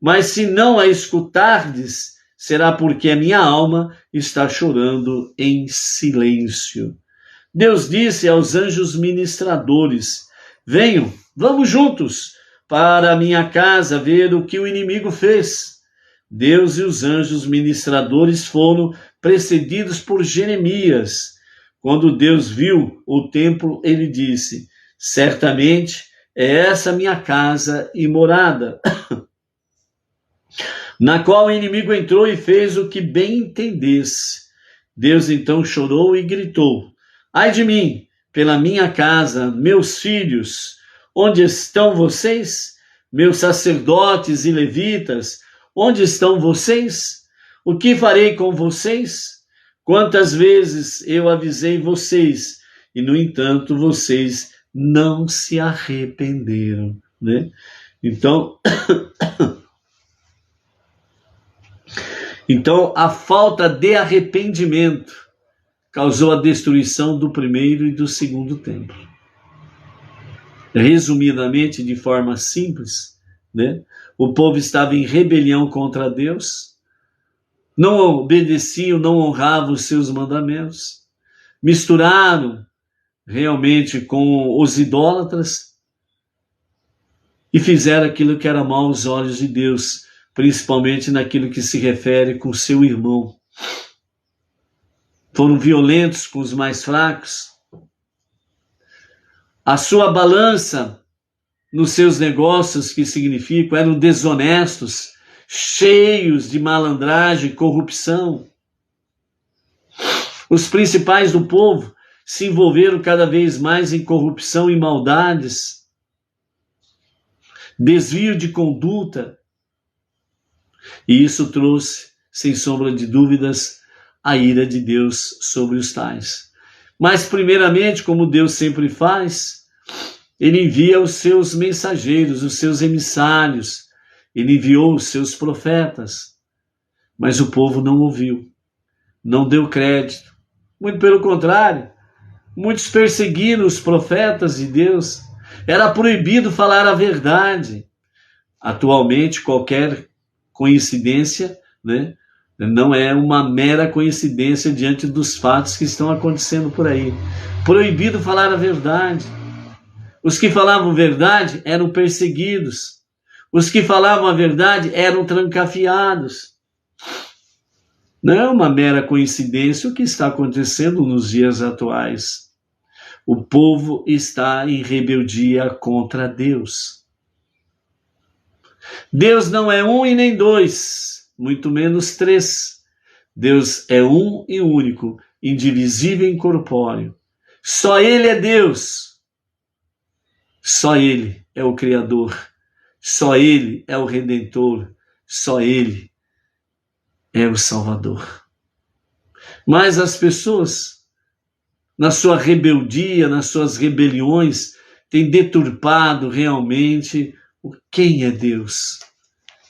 Speaker 1: Mas se não a escutardes, será porque a minha alma está chorando em silêncio. Deus disse aos anjos ministradores: venham, vamos juntos para a minha casa ver o que o inimigo fez. Deus e os anjos ministradores foram precedidos por Jeremias. Quando Deus viu o templo, ele disse: certamente é essa minha casa e morada, na qual o inimigo entrou e fez o que bem entendesse. Deus então chorou e gritou: ai de mim, pela minha casa, meus filhos, onde estão vocês? Meus sacerdotes e levitas, onde estão vocês? O que farei com vocês? Quantas vezes eu avisei vocês, e no entanto vocês não se arrependeram, né? Então, a falta de arrependimento causou a destruição do primeiro e do segundo templo. Resumidamente, de forma simples, né? O povo estava em rebelião contra Deus, não obedeciam, não honravam os seus mandamentos, misturaram realmente com os idólatras e fizeram aquilo que era mal aos olhos de Deus, principalmente naquilo que se refere com seu irmão. Foram violentos com os mais fracos. A sua balança nos seus negócios, que significam, eram desonestos, cheios de malandragem e corrupção. Os principais do povo se envolveram cada vez mais em corrupção e maldades, desvio de conduta, e isso trouxe, sem sombra de dúvidas, a ira de Deus sobre os tais. Mas, primeiramente, como Deus sempre faz, ele envia os seus mensageiros, os seus emissários, ele enviou os seus profetas, mas o povo não ouviu, não deu crédito. Muito pelo contrário, muitos perseguiram os profetas de Deus. Era proibido falar a verdade. Atualmente, qualquer coincidência, né, não é uma mera coincidência diante dos fatos que estão acontecendo por aí. Proibido falar a verdade. Os que falavam verdade eram perseguidos. Os que falavam a verdade eram trancafiados. Não é uma mera coincidência o que está acontecendo nos dias atuais. O povo está em rebeldia contra Deus. Deus não é um e nem dois, muito menos três. Deus é um e único, indivisível e incorpóreo. Só Ele é Deus. Só Ele é o Criador. Só Ele é o Redentor. Só Ele é o Salvador. Mas as pessoas, na sua rebeldia, nas suas rebeliões, têm deturpado realmente quem é Deus.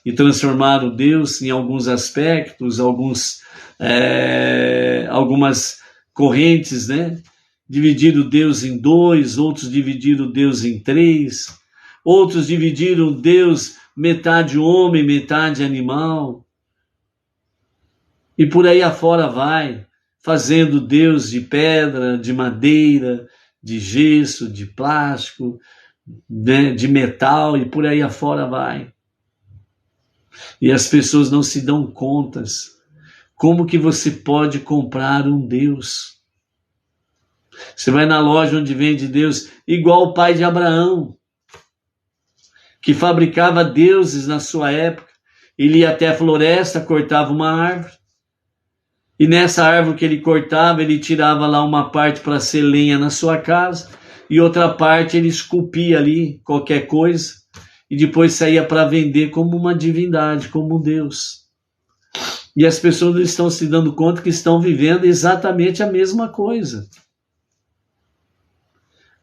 Speaker 1: E transformaram Deus em alguns aspectos, algumas correntes, né? Dividiram Deus em dois, outros dividiram Deus em três, outros dividiram Deus metade homem, metade animal. E por aí afora vai, fazendo Deus de pedra, de madeira, de gesso, de plástico, né, de metal, e por aí afora vai. E as pessoas não se dão contas. Como que você pode comprar um Deus? Você vai na loja onde vende Deus, igual o pai de Abraão, que fabricava deuses na sua época. Ele ia até a floresta, cortava uma árvore, e nessa árvore que ele cortava, ele tirava lá uma parte para ser lenha na sua casa, e outra parte ele esculpia ali qualquer coisa, e depois saía para vender como uma divindade, como um Deus. E as pessoas estão se dando conta que estão vivendo exatamente a mesma coisa.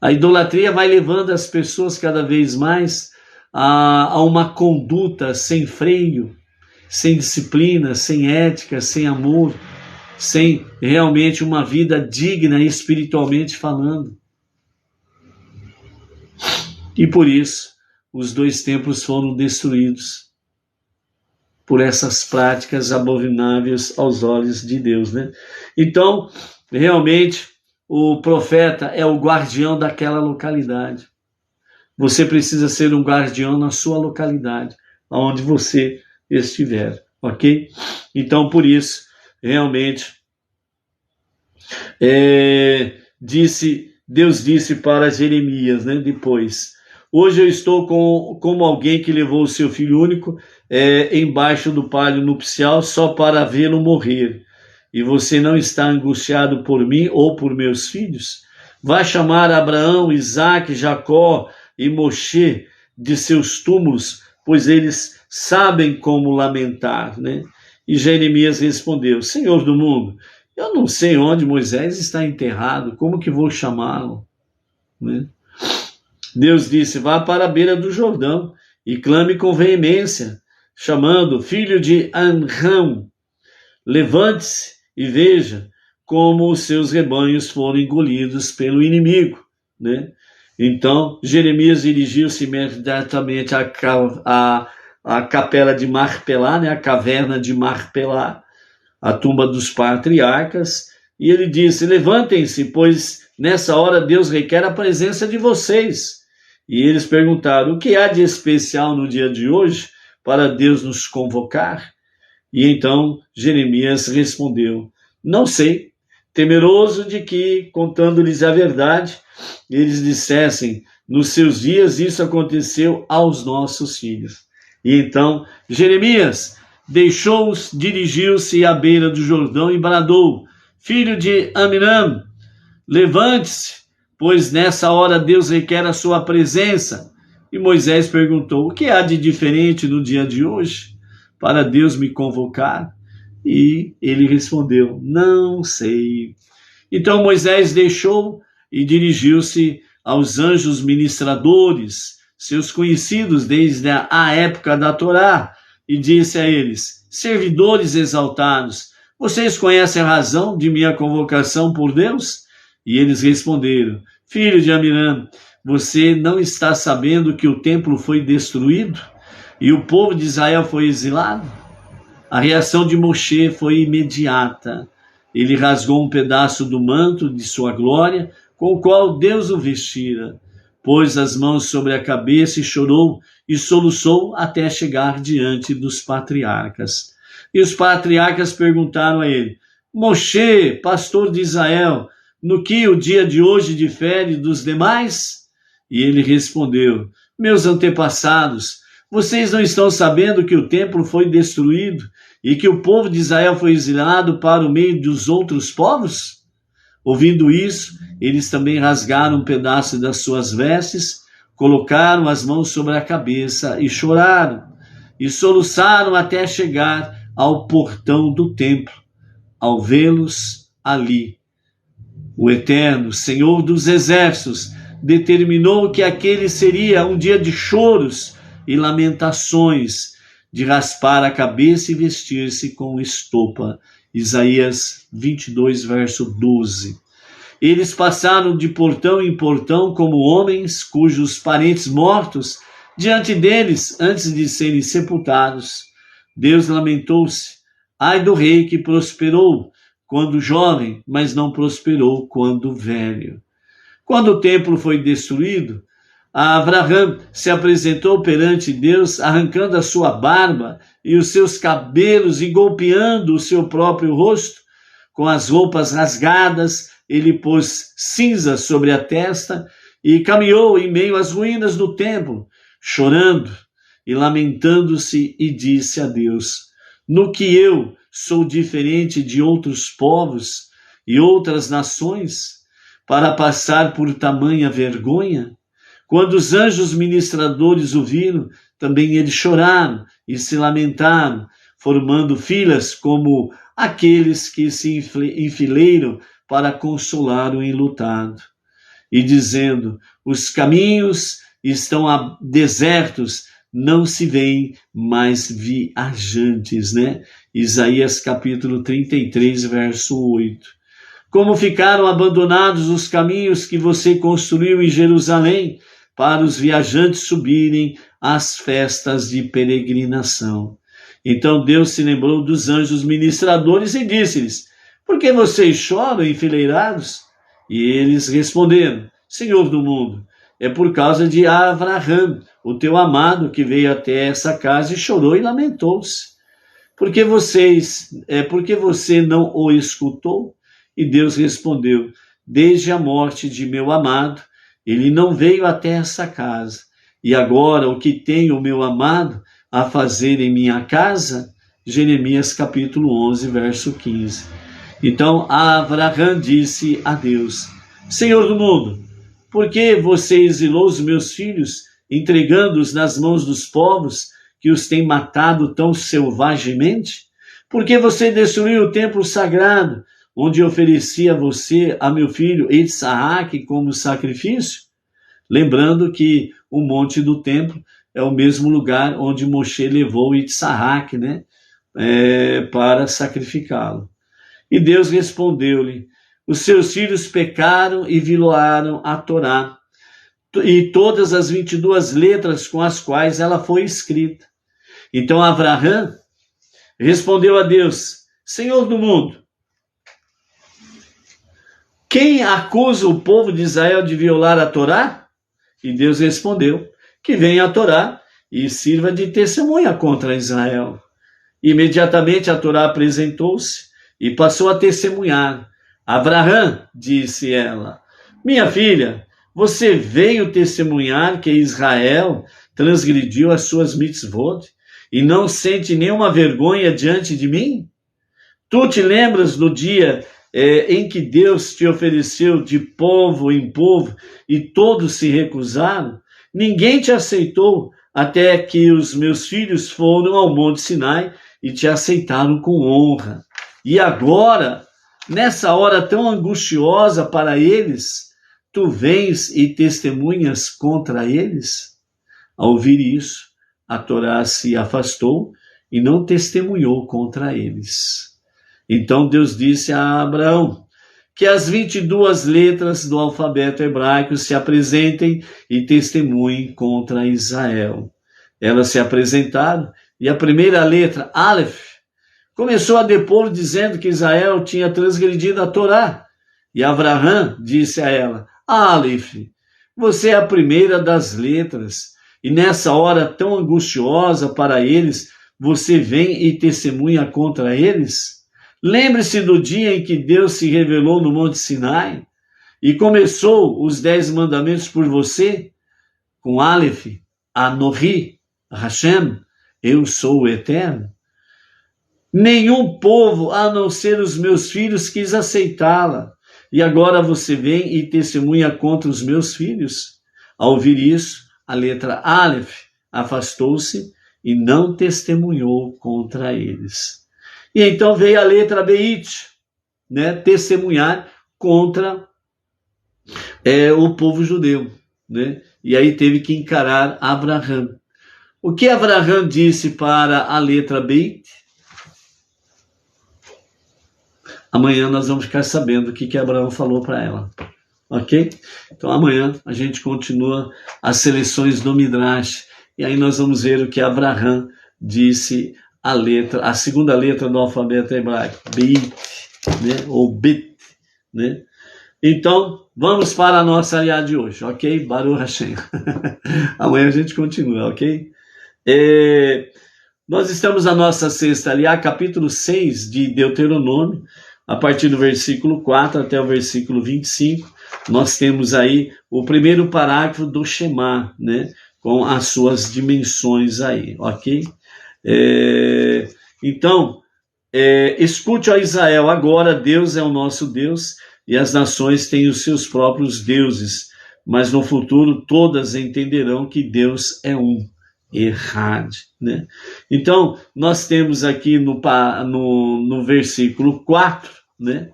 Speaker 1: A idolatria vai levando as pessoas cada vez mais a uma conduta sem freio, sem disciplina, sem ética, sem amor, sem realmente uma vida digna espiritualmente falando. E por isso, os 2 templos foram destruídos por essas práticas abomináveis aos olhos de Deus, né? Então, realmente, o profeta é o guardião daquela localidade. Você precisa ser um guardião na sua localidade, onde você estiver, ok? Então, por isso, realmente, Deus disse para Jeremias, né, depois: hoje eu estou como alguém que levou o seu filho único embaixo do palio nupcial só para vê-lo morrer. E você não está angustiado por mim ou por meus filhos? Vai chamar Abraão, Isaque, Jacó e Moshe de seus túmulos, pois eles sabem como lamentar, né? E Jeremias respondeu: Senhor do mundo, eu não sei onde Moisés está enterrado, como que vou chamá-lo? Né? Deus disse: vá para a beira do Jordão e clame com veemência, chamando: filho de Amram, levante-se e veja como os seus rebanhos foram engolidos pelo inimigo, né? Então, Jeremias dirigiu-se imediatamente à capela de Marpelá, né? A caverna de Marpelá, a tumba dos patriarcas, e ele disse: levantem-se, pois nessa hora Deus requer a presença de vocês. E eles perguntaram: o que há de especial no dia de hoje para Deus nos convocar? E então Jeremias respondeu: não sei, temeroso de que, contando-lhes a verdade, eles dissessem: nos seus dias isso aconteceu aos nossos filhos. E então Jeremias deixou-os, dirigiu-se à beira do Jordão e bradou: filho de Amram, levante-se, pois nessa hora Deus requer a sua presença. E Moisés perguntou: o que há de diferente no dia de hoje para Deus me convocar? E ele respondeu: não sei. Então Moisés deixou e dirigiu-se aos anjos ministradores, seus conhecidos desde a época da Torá, e disse a eles: servidores exaltados, vocês conhecem a razão de minha convocação por Deus? E eles responderam: filho de Amram, você não está sabendo que o templo foi destruído e o povo de Israel foi exilado? A reação de Moshe foi imediata. Ele rasgou um pedaço do manto de sua glória, com o qual Deus o vestira, pôs as mãos sobre a cabeça e chorou e soluçou até chegar diante dos patriarcas. E os patriarcas perguntaram a ele: Moshe, pastor de Israel, no que o dia de hoje difere dos demais? E ele respondeu: meus antepassados, vocês não estão sabendo que o templo foi destruído e que o povo de Israel foi exilado para o meio dos outros povos? Ouvindo isso, eles também rasgaram um pedaço das suas vestes, colocaram as mãos sobre a cabeça e choraram, e soluçaram até chegar ao portão do templo. Ao vê-los ali, o Eterno, Senhor dos Exércitos, determinou que aquele seria um dia de choros e lamentações, de raspar a cabeça e vestir-se com estopa. Isaías 22, verso 12. Eles passaram de portão em portão como homens cujos parentes mortos diante deles antes de serem sepultados. Deus lamentou-se: ai do rei que prosperou quando jovem, mas não prosperou quando velho. Quando o templo foi destruído, Abraão se apresentou perante Deus, arrancando a sua barba e os seus cabelos e golpeando o seu próprio rosto, com as roupas rasgadas ele pôs cinza sobre a testa e caminhou em meio às ruínas do templo, chorando e lamentando-se, e disse a Deus: no que eu sou diferente de outros povos e outras nações, para passar por tamanha vergonha? Quando os anjos ministradores o viram, também eles choraram e se lamentaram, formando filas como aqueles que se enfileiram para consolar o enlutado, e dizendo: os caminhos estão desertos, não se veem mais viajantes, né? Isaías capítulo 33, verso 8. Como ficaram abandonados os caminhos que você construiu em Jerusalém para os viajantes subirem às festas de peregrinação. Então Deus se lembrou dos anjos ministradores e disse-lhes: por que vocês choram enfileirados? E eles responderam: Senhor do mundo, é por causa de Avraham, o teu amado, que veio até essa casa e chorou e lamentou-se. Porque você não o escutou? E Deus respondeu: desde a morte de meu amado, ele não veio até essa casa. E agora o que tem o meu amado a fazer em minha casa? Jeremias capítulo 11, verso 15. Então Avraham disse a Deus: Senhor do mundo, por que você exilou os meus filhos, entregando-os nas mãos dos povos que os têm matado tão selvagemente? Por que você destruiu o templo sagrado, onde oferecia você a meu filho Isaac como sacrifício? Lembrando que o monte do templo é o mesmo lugar onde Moshe levou Isaac, né, para sacrificá-lo. E Deus respondeu-lhe: os seus filhos pecaram e violaram a Torá e todas as 22 letras com as quais ela foi escrita. Então Avraham respondeu a Deus: Senhor do mundo, quem acusa o povo de Israel de violar a Torá? E Deus respondeu: que venha a Torá e sirva de testemunha contra Israel. Imediatamente a Torá apresentou-se e passou a testemunhar. Avraham, disse ela, minha filha, você veio testemunhar que Israel transgrediu as suas mitzvot e não sente nenhuma vergonha diante de mim? Tu te lembras do dia em que Deus te ofereceu de povo em povo e todos se recusaram? Ninguém te aceitou até que os meus filhos foram ao Monte Sinai e te aceitaram com honra. E agora, nessa hora tão angustiosa para eles, tu vens e testemunhas contra eles? Ao ouvir isso, a Torá se afastou e não testemunhou contra eles. Então Deus disse a Abraão que as 22 letras do alfabeto hebraico se apresentem e testemunhem contra Israel. Elas se apresentaram e a primeira letra, Aleph, começou a depor dizendo que Israel tinha transgredido a Torá. E Avraham disse a ela: Aleph, você é a primeira das letras, e nessa hora tão angustiosa para eles, você vem e testemunha contra eles? Lembre-se do dia em que Deus se revelou no Monte Sinai e começou os 10 mandamentos por você, com Aleph, Anohi, Hashem, eu sou o Eterno. Nenhum povo, a não ser os meus filhos, quis aceitá-la. E agora você vem e testemunha contra os meus filhos? Ao ouvir isso, a letra Aleph afastou-se e não testemunhou contra eles. E então veio a letra Beit, né, testemunhar contra o povo judeu, né? E aí teve que encarar Avraham. O que Avraham disse para a letra Beit? Amanhã nós vamos ficar sabendo o que Abraão falou para ela, ok? Então amanhã a gente continua as seleções do Midrash, e aí nós vamos ver o que Avraham disse a segunda letra do alfabeto hebraico, Beit, né? Ou Bet, né? Então, vamos para a nossa aliá de hoje, ok? Baruch Hashem. Amanhã a gente continua, ok? Nós estamos na nossa sexta aliá, capítulo 6 de Deuteronômio. a partir do versículo 4 até o versículo 25, nós temos aí o primeiro parágrafo do Shema, né? Com as suas dimensões aí, ok? Então, escute, ó Israel, agora Deus é o nosso Deus e as nações têm os seus próprios deuses, mas no futuro todas entenderão que Deus é um. Errado, né? Então, nós temos aqui no versículo 4, né?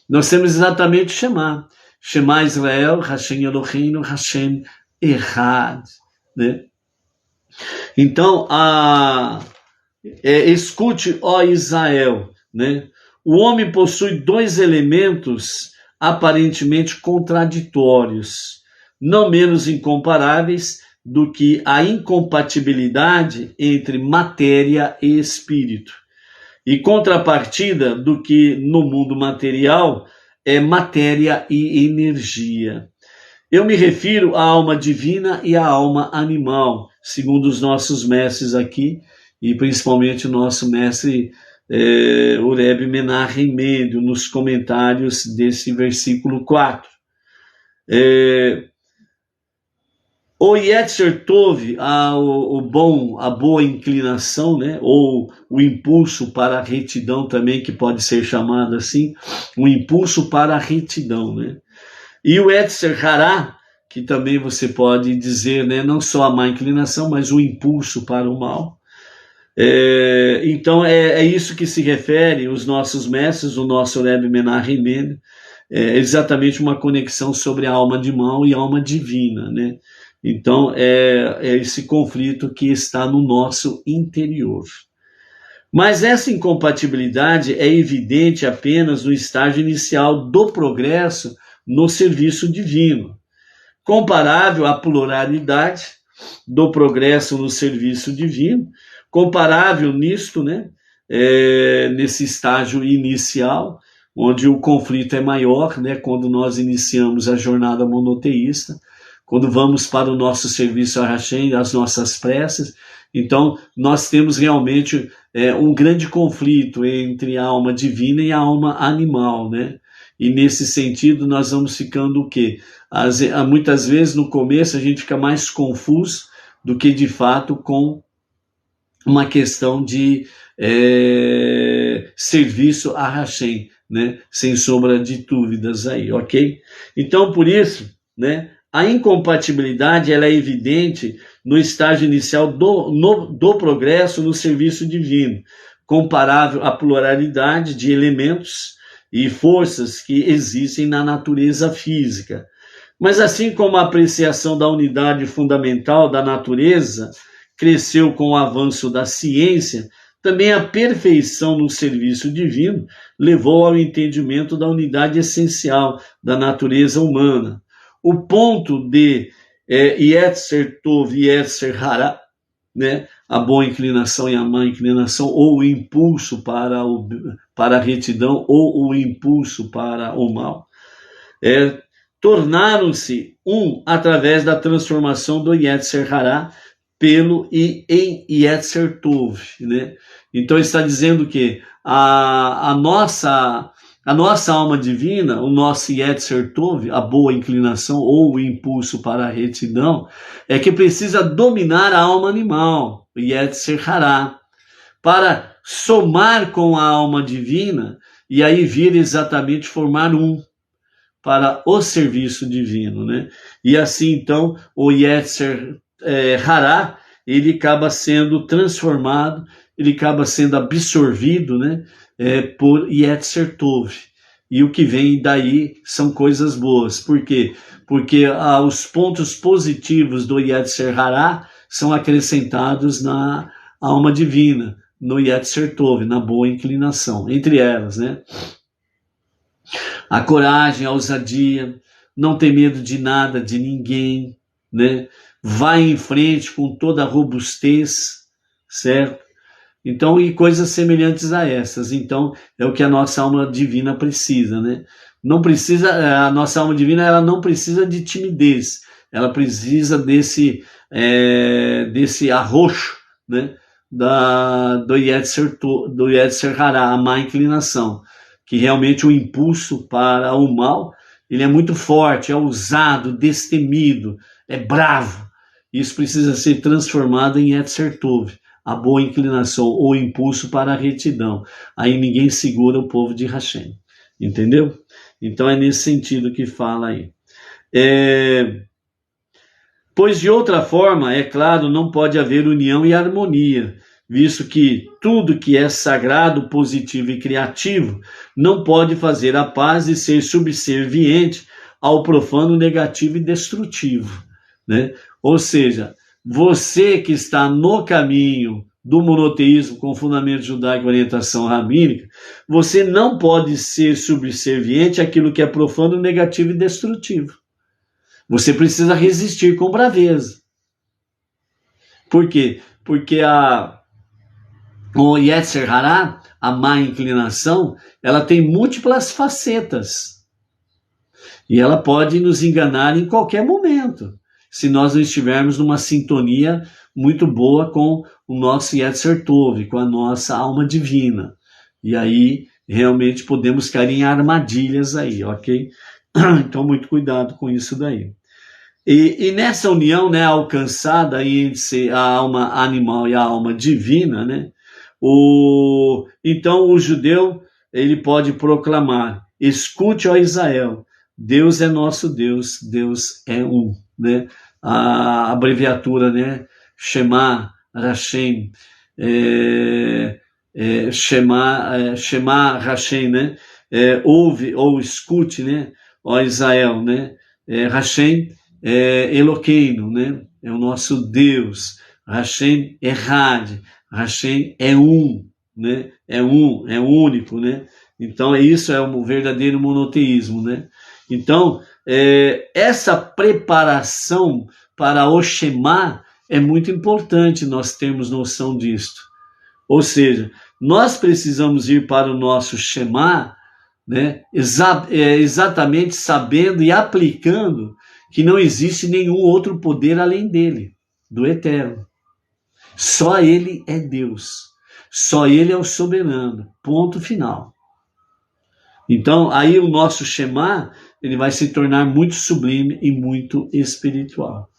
Speaker 1: Nós temos exatamente Shema. Shema Israel, Hashem Eloheinu, Hashem Echad, né? Então, escute, ó Israel, né? O homem possui dois elementos aparentemente contraditórios, não menos incomparáveis do que a incompatibilidade entre matéria e espírito. E contrapartida do que no mundo material é matéria e energia. Eu me refiro à alma divina e à alma animal, segundo os nossos mestres aqui, e principalmente o nosso mestre o Rebbe Menachem Mendel, nos comentários desse versículo 4. O Yetzer Tov, a boa inclinação, né? Ou o impulso para a retidão também, que pode ser chamado assim, o impulso para a retidão, né? E o Yetzer Hará, que também você pode dizer, né? Não só a má inclinação, mas o impulso para o mal. Então é isso que se refere os nossos mestres, o nosso Rebbe Menachem Mendel, exatamente uma conexão sobre a alma de mal e a alma divina, né? Então, é esse conflito que está no nosso interior. Mas essa incompatibilidade é evidente apenas no estágio inicial do progresso no serviço divino, comparável à pluralidade do progresso no serviço divino, comparável nisto, né, nesse estágio inicial, onde o conflito é maior, né, quando nós iniciamos a jornada monoteísta, quando vamos para o nosso serviço a Hashem, as nossas preces. Então, nós temos realmente um grande conflito entre a alma divina e a alma animal, né? E nesse sentido, nós vamos ficando o quê? Muitas vezes, no começo, a gente fica mais confuso do que, de fato, com uma questão de serviço a Hashem, né? Sem sombra de dúvidas aí, ok? Então, por isso, né? A incompatibilidade ela é evidente no estágio inicial do progresso no serviço divino, comparável à pluralidade de elementos e forças que existem na natureza física. Mas assim como a apreciação da unidade fundamental da natureza cresceu com o avanço da ciência, também a perfeição no serviço divino levou ao entendimento da unidade essencial da natureza humana. O ponto de Yetzer Tov e Yetzer Hará, né, a boa inclinação e a má inclinação, ou o impulso para a retidão, ou o impulso para o mal, tornaram-se um através da transformação do Yetzer Hará em Yetzer Tov, né? Então está dizendo que a nossa alma divina, o nosso Yetzer Tov, a boa inclinação ou o impulso para a retidão, é que precisa dominar a alma animal, o Yetzer Hará, para somar com a alma divina e aí vir exatamente formar para o serviço divino, né? E assim, então, o Yetzer Hará, ele acaba sendo transformado, ele acaba sendo absorvido, né? Por Yetzer Tov. E o que vem daí são coisas boas. Por quê? Porque os pontos positivos do Yetzer Hará são acrescentados na alma divina, no Yetzer Tov, na boa inclinação, entre elas, né? A coragem, a ousadia, não ter medo de nada, de ninguém, né? Vai em frente com toda a robustez, certo? Então, e coisas semelhantes a essas. Então, é o que a nossa alma divina precisa, né? Não precisa, a nossa alma divina, ela não precisa de timidez, ela precisa desse arroxo, né? Do Yetzer Hará, a má inclinação. que realmente o impulso para o mal, ele é muito forte, é ousado, destemido, é bravo. Isso precisa ser transformado em Yetzer Tov, a boa inclinação ou impulso para a retidão. Aí ninguém segura o povo de Hashem. Entendeu? Então é nesse sentido que fala aí. Pois de outra forma, é claro, não pode haver união e harmonia, visto que tudo que é sagrado, positivo e criativo não pode fazer a paz e ser subserviente ao profano, negativo e destrutivo, né? Ou seja, você que está no caminho do monoteísmo com fundamento judaico e orientação rabínica, você não pode ser subserviente àquilo que é profano, negativo e destrutivo. Você precisa resistir com braveza. Por quê? Porque o Yetzer Hará, a má inclinação, ela tem múltiplas facetas. E ela pode nos enganar em qualquer momento, se nós não estivermos numa sintonia muito boa com o nosso Yetzer Tov, com a nossa alma divina. E aí, realmente, podemos cair em armadilhas aí, ok? Então, muito cuidado com isso daí. E nessa união, né, alcançada entre a alma animal e a alma divina, né, então o judeu, ele pode proclamar: escute, ó Israel, Deus é nosso Deus, Deus é um, né? A abreviatura, né, Shema Hashem, Shema Hashem, né, ouve ou escute, né, ó Israel, né, Hashem Eloqueino, né, é o nosso Deus, Hashem Errad, Hashem é um, né, é único, né, então isso é um verdadeiro monoteísmo, né. Então, essa preparação para o Shema é muito importante nós termos noção disto. Ou seja, nós precisamos ir para o nosso Shema, né, exatamente sabendo e aplicando que não existe nenhum outro poder além dele, do Eterno. Só ele é Deus. Só ele é o soberano. Ponto final. Então, aí o nosso Shema, ele vai se tornar muito sublime e muito espiritual.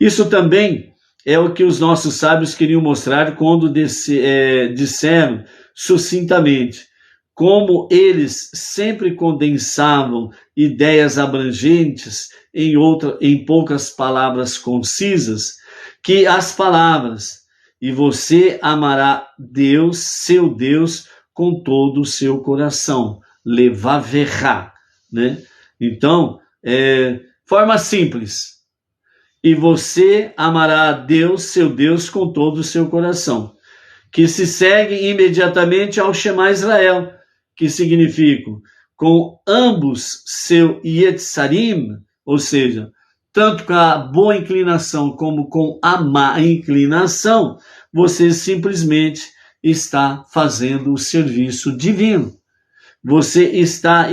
Speaker 1: Isso também é o que os nossos sábios queriam mostrar quando disseram sucintamente: como eles sempre condensavam ideias abrangentes em poucas palavras concisas, que as palavras "e você amará Deus, seu Deus, com todo o seu coração", levaverá, né? Então, forma simples: "e você amará a Deus, seu Deus, com todo o seu coração", que se segue imediatamente ao Shema Israel, que significa com ambos seu Yetzarim, ou seja, tanto com a boa inclinação como com a má inclinação, você simplesmente está fazendo o serviço divino. Você está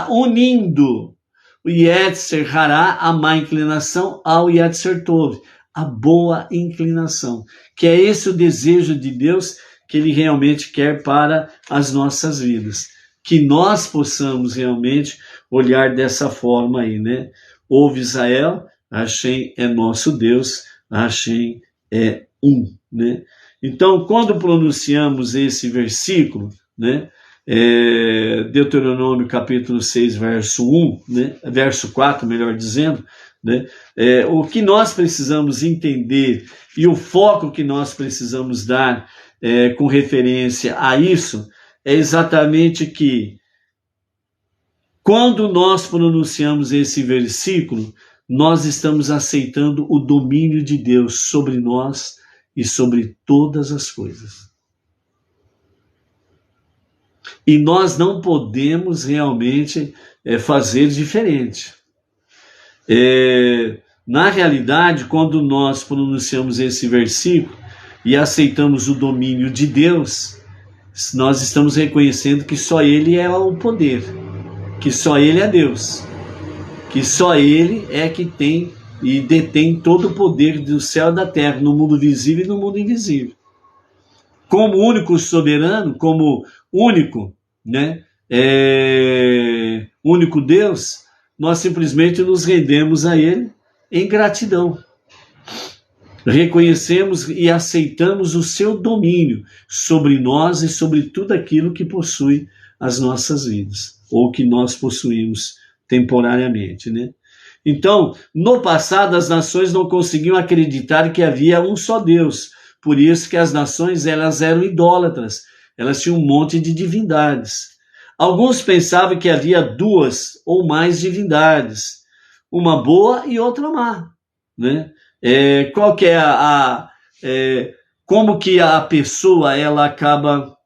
Speaker 1: unindo o Yetzer Hará, a má inclinação, ao Yetzer Tov, a boa inclinação, que é esse o desejo de Deus que ele realmente quer para as nossas vidas. Que nós possamos realmente olhar dessa forma aí, né? Ouve Israel, Hashem é nosso Deus, Hashem é um, né? Então, quando pronunciamos esse versículo, né? Deuteronômio capítulo 6, verso 1, né? Verso 4, melhor dizendo, né? O que nós precisamos entender e o foco que nós precisamos dar com referência a isso é exatamente que quando nós pronunciamos esse versículo, nós estamos aceitando o domínio de Deus sobre nós e sobre todas as coisas. E nós não podemos realmente fazer diferente. Na realidade, quando nós pronunciamos esse versículo e aceitamos o domínio de Deus, nós estamos reconhecendo que só Ele é o poder, que só Ele é Deus, que só Ele é que tem e detém todo o poder do céu e da terra, no mundo visível e no mundo invisível. Como único soberano, como único, né? Único Deus, nós simplesmente nos rendemos a Ele em gratidão. Reconhecemos e aceitamos o seu domínio sobre nós e sobre tudo aquilo que possui as nossas vidas, ou que nós possuímos temporariamente, né? Então, no passado, as nações não conseguiam acreditar que havia um só Deus. Por isso que as nações, elas eram idólatras. Elas tinham um monte de divindades. Alguns pensavam que havia duas ou mais divindades, uma boa e outra má, né? Qual que é como que a pessoa ela acaba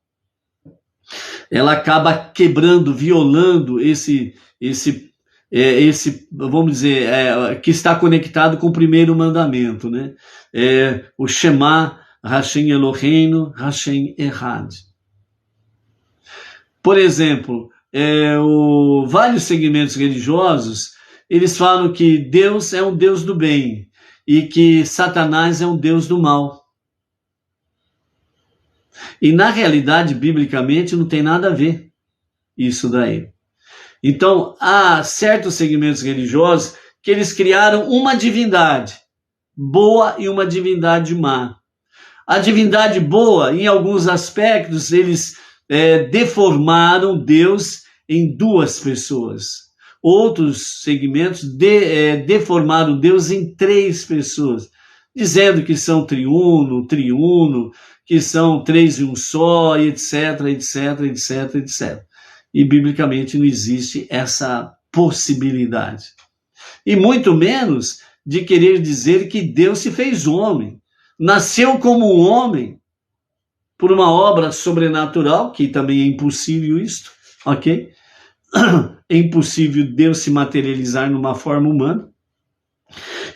Speaker 1: quebrando, violando esse vamos dizer, que está conectado com o primeiro mandamento, né? O Shema, Hashem Eloheinu, Hashem Echad. Por exemplo, vários segmentos religiosos, eles falam que Deus é um Deus do bem e que Satanás é um Deus do mal. E na realidade, biblicamente, não tem nada a ver isso daí. Então, há certos segmentos religiosos que eles criaram uma divindade boa e uma divindade má. A divindade boa, em alguns aspectos, eles deformaram Deus em duas pessoas. Outros segmentos deformaram Deus em três pessoas, dizendo que são triuno, que são três em um só, etc, etc, etc, etc. E biblicamente não existe essa possibilidade. E muito menos de querer dizer que Deus se fez homem, nasceu como um homem, por uma obra sobrenatural, que também é impossível isto, ok? É impossível Deus se materializar numa forma humana,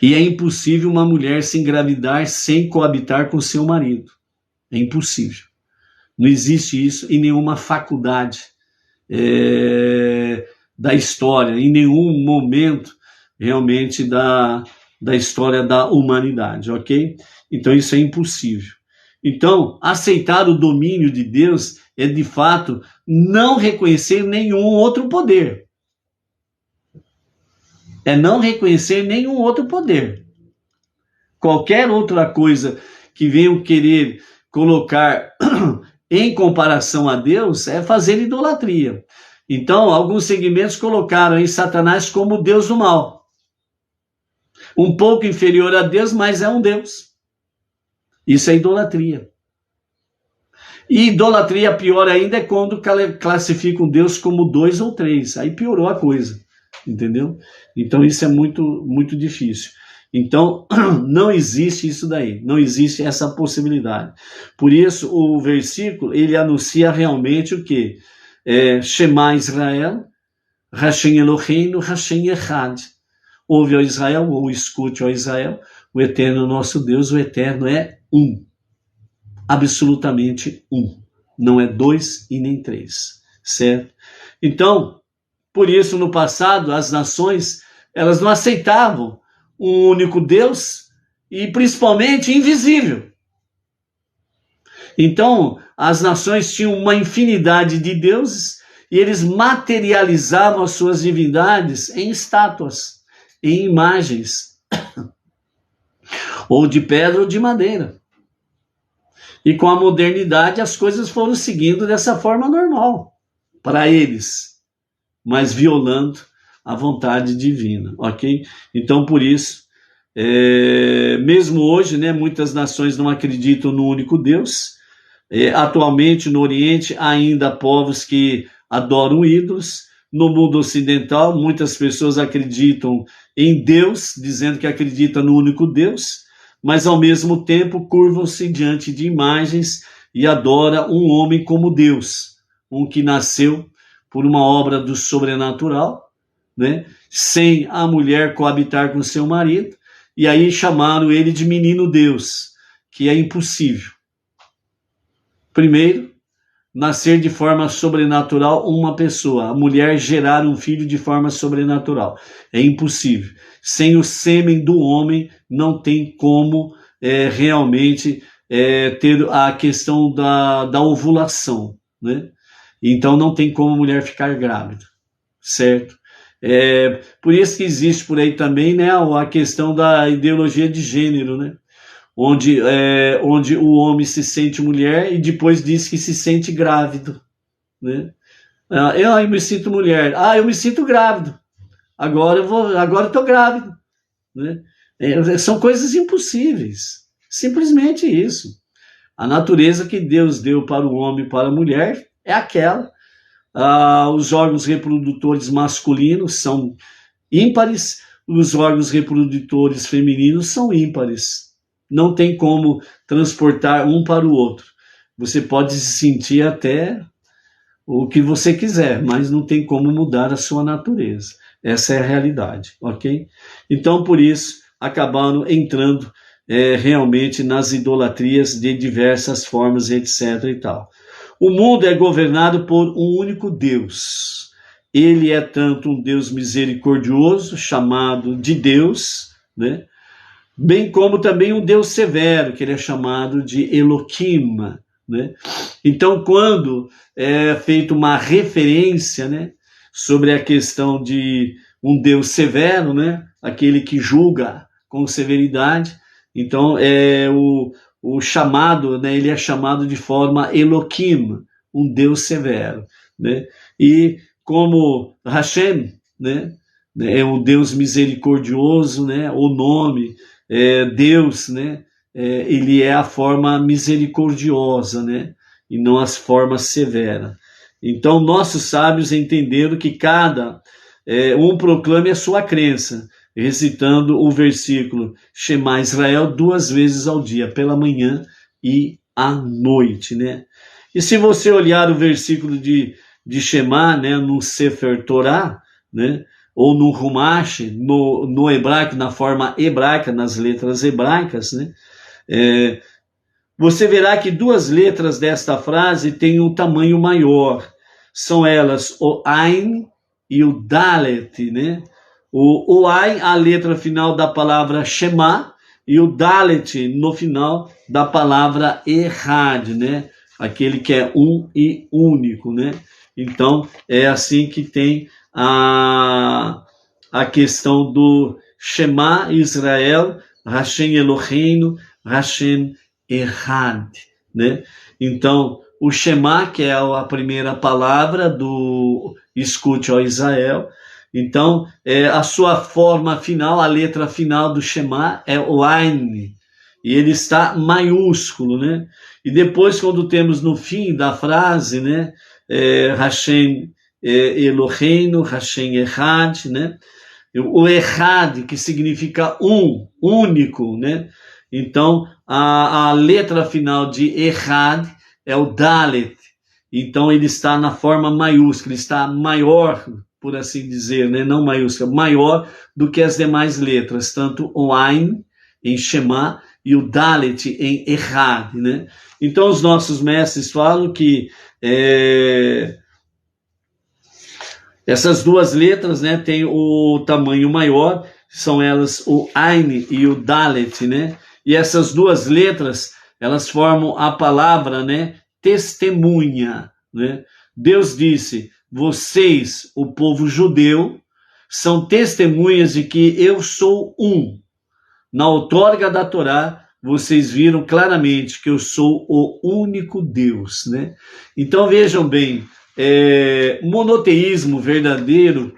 Speaker 1: e é impossível uma mulher se engravidar sem coabitar com seu marido. É impossível. Não existe isso em nenhuma faculdade da história, em nenhum momento realmente da história da humanidade, ok? Então isso é impossível. Então, aceitar o domínio de Deus é, de fato, não reconhecer nenhum outro poder. É não reconhecer nenhum outro poder. Qualquer outra coisa que venham querer colocar em comparação a Deus é fazer idolatria. Então, alguns segmentos colocaram em Satanás como Deus do mal. Um pouco inferior a Deus, mas é um Deus. Isso é idolatria. E idolatria pior ainda é quando classificam Deus como 2 ou 3. Aí piorou a coisa, entendeu? Então isso é muito, muito difícil. Então não existe isso daí, não existe essa possibilidade. Por isso o versículo, ele anuncia realmente o quê? Shema Israel, Hashem Eloheinu, Hashem Echad. Ouve, ó Israel, ou escute, ó Israel, o eterno nosso Deus, o eterno é um. Absolutamente um. Não é 2 e nem 3. Certo? Então, por isso, no passado, as nações, elas não aceitavam um único Deus e, principalmente, invisível. Então, as nações tinham uma infinidade de deuses e eles materializavam as suas divindades em estátuas, em imagens, ou de pedra ou de madeira. E com a modernidade as coisas foram seguindo dessa forma normal para eles, mas violando a vontade divina, ok? Então por isso, mesmo hoje, né, muitas nações não acreditam no único Deus. Atualmente no Oriente ainda há povos que adoram ídolos. No mundo ocidental muitas pessoas acreditam em Deus, dizendo que acreditam no único Deus, mas ao mesmo tempo curvam-se diante de imagens e adora um homem como Deus, um que nasceu por uma obra do sobrenatural, né? Sem a mulher coabitar com seu marido, e aí chamaram ele de menino Deus, que é impossível. Primeiro, nascer de forma sobrenatural uma pessoa, a mulher gerar um filho de forma sobrenatural. É impossível. Sem o sêmen do homem não tem como realmente ter a questão da ovulação, né? Então não tem como a mulher ficar grávida, certo? Por isso que existe por aí também, né, a questão da ideologia de gênero, né? Onde o homem se sente mulher e depois diz que se sente grávido, né? Eu me sinto mulher, eu me sinto grávido, agora eu estou grávido, né? São coisas impossíveis, simplesmente isso. A natureza que Deus deu para o homem e para a mulher é aquela. Os órgãos reprodutores masculinos são ímpares, os órgãos reprodutores femininos são ímpares. Não tem como transportar um para o outro. Você pode se sentir até o que você quiser, mas não tem como mudar a sua natureza. Essa é a realidade, ok? Então, por isso, acabaram entrando realmente nas idolatrias de diversas formas, etc. e tal. O mundo é governado por um único Deus. Ele é tanto um Deus misericordioso, chamado de Deus, né? Bem como também um Deus severo, que ele é chamado de Elohim, né? Então, quando é feita uma referência, né, sobre a questão de um Deus severo, né, aquele que julga com severidade, então o chamado, né, ele é chamado de forma Elohim, um Deus severo, né? E como Hashem, né, é um Deus misericordioso, né, o nome Deus, né, ele é a forma misericordiosa, né, e não a forma severa. Então, nossos sábios entenderam que cada um proclame a sua crença, recitando o versículo Shema Israel 2 vezes ao dia, pela manhã e à noite, né? E se você olhar o versículo de Shema, né, no Sefer Torah, né, ou no Humash, no hebraico, na forma hebraica, nas letras hebraicas, né, você verá que duas letras desta frase têm um tamanho maior. São elas o Ain e o Dalet, né? O Ain, a letra final da palavra Shema, e o Dalet no final da palavra Errad, né? Aquele que é um e único, né? Então, é assim que tem a questão do Shema Israel, Hashem Eloheinu, Hashem Errad, né? Então, o Shema, que é a primeira palavra do escute, ó Israel. Então, a sua forma final, a letra final do Shema é o Ain, e ele está maiúsculo, né? E depois, quando temos no fim da frase, né, Hashem Eloheinu, Hashem Errad, né? O Errad, que significa um, único, né? Então, a letra final de Errad é o Dalet. Então, ele está na forma maiúscula, está maior, por assim dizer, né? Não maiúscula, maior do que as demais letras, tanto o Ain em Shema e o Dalet em Errad, né? Então, os nossos mestres falam que essas duas letras, né, têm o tamanho maior, são elas o Ain e o Dalet, né? E essas duas letras, elas formam a palavra, né, testemunha, né? Deus disse: vocês, o povo judeu, são testemunhas de que eu sou um. Na outorga da Torá, vocês viram claramente que eu sou o único Deus, né? Então vejam bem, monoteísmo verdadeiro,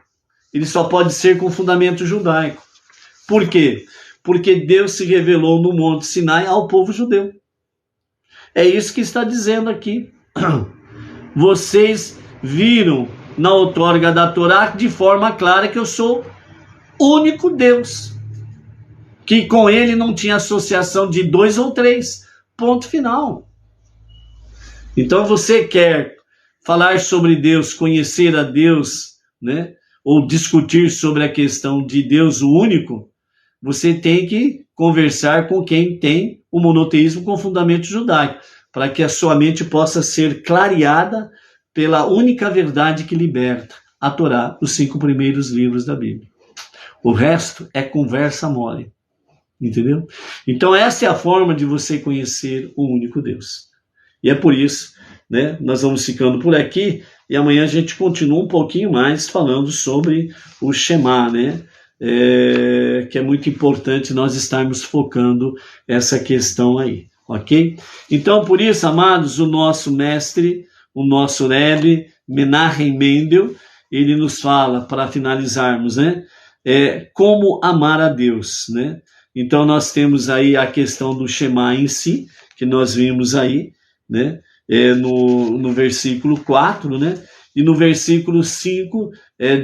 Speaker 1: ele só pode ser com fundamento judaico. Por quê? Porque Deus se revelou no Monte Sinai ao povo judeu. É isso que está dizendo aqui. Vocês viram na outorga da Torá de forma clara que eu sou único Deus, que com ele não tinha associação de dois ou três. Ponto final. Então você quer falar sobre Deus, conhecer a Deus, né? Ou discutir sobre a questão de Deus o único, você tem que conversar com quem tem o monoteísmo com fundamento judaico, para que a sua mente possa ser clareada pela única verdade que liberta, a Torá, os 5 primeiros livros da Bíblia. O resto é conversa mole, entendeu? Então essa é a forma de você conhecer o único Deus. E é por isso, né, nós vamos ficando por aqui. e amanhã a gente continua um pouquinho mais falando sobre o Shema, né? Que é muito importante nós estarmos focando essa questão aí, ok? Então, por isso, amados, o nosso mestre, o nosso Rebbe, Menachem Mendel, ele nos fala, para finalizarmos, né? Como amar a Deus, né? Então, nós temos aí a questão do Shema em si, que nós vimos aí, né? No versículo 4, né? E no versículo 5,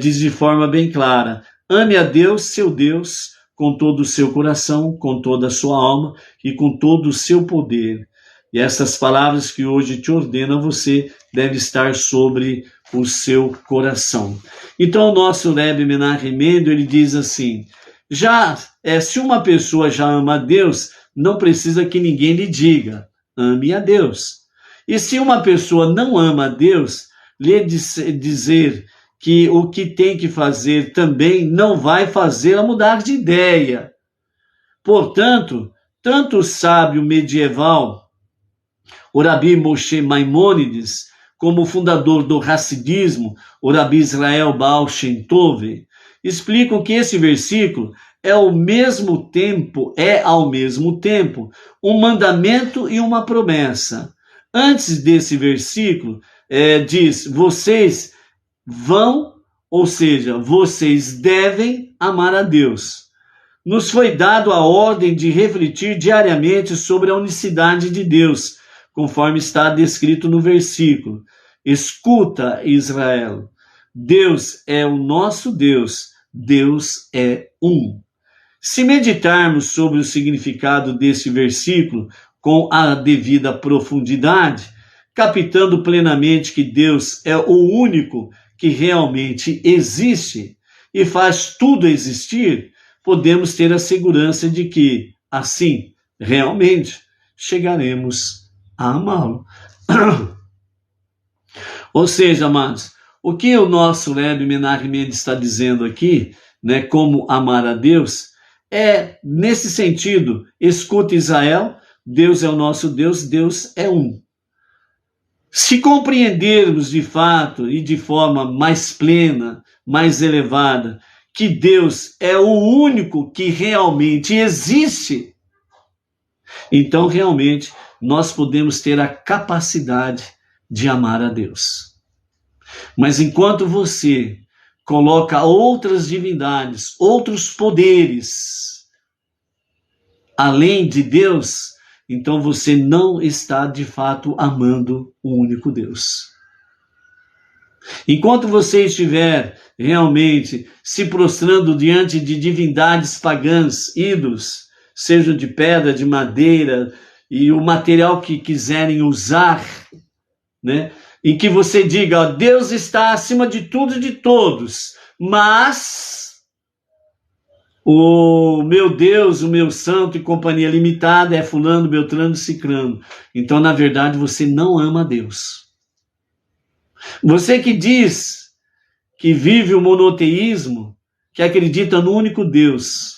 Speaker 1: diz de forma bem clara: ame a Deus, seu Deus, com todo o seu coração, com toda a sua alma e com todo o seu poder. E essas palavras que hoje te ordeno a você devem estar sobre o seu coração. Então, o nosso Rebbe Menachem Mendel, ele diz assim: se uma pessoa já ama a Deus, não precisa que ninguém lhe diga, ame a Deus. E se uma pessoa não ama a Deus, lhe dizer que o que tem que fazer também não vai fazê-la mudar de ideia. Portanto, tanto o sábio medieval, o Rabi Moshe Maimônides, como o fundador do Hassidismo, o Rabi Israel Baal Shem Tov, explicam que esse versículo é ao mesmo tempo um mandamento e uma promessa. Antes desse versículo, diz: vocês vão, ou seja, vocês devem amar a Deus. Nos foi dado a ordem de refletir diariamente sobre a unicidade de Deus, conforme está descrito no versículo. Escuta, Israel, Deus é o nosso Deus, Deus é um. Se meditarmos sobre o significado desse versículo com a devida profundidade, captando plenamente que Deus é o único que realmente existe e faz tudo existir, podemos ter a segurança de que, assim, realmente, chegaremos a amá-lo. Ou seja, amados, o que o nosso Rebbe Menachem Mendel está dizendo aqui, né, como amar a Deus, nesse sentido: escuta, Israel, Deus é o nosso Deus, Deus é um. Se compreendermos de fato e de forma mais plena, mais elevada, que Deus é o único que realmente existe, então realmente nós podemos ter a capacidade de amar a Deus. Mas enquanto você coloca outras divindades, outros poderes além de Deus, então você não está de fato amando o único Deus. Enquanto você estiver realmente se prostrando diante de divindades pagãs, ídolos, sejam de pedra, de madeira e o material que quiserem usar, né? Em que você diga: ó, Deus está acima de tudo e de todos, mas o meu Deus, o meu santo e companhia limitada é fulano, beltrano, cicrano. Então, na verdade, você não ama a Deus. Você que diz que vive o monoteísmo, que acredita no único Deus,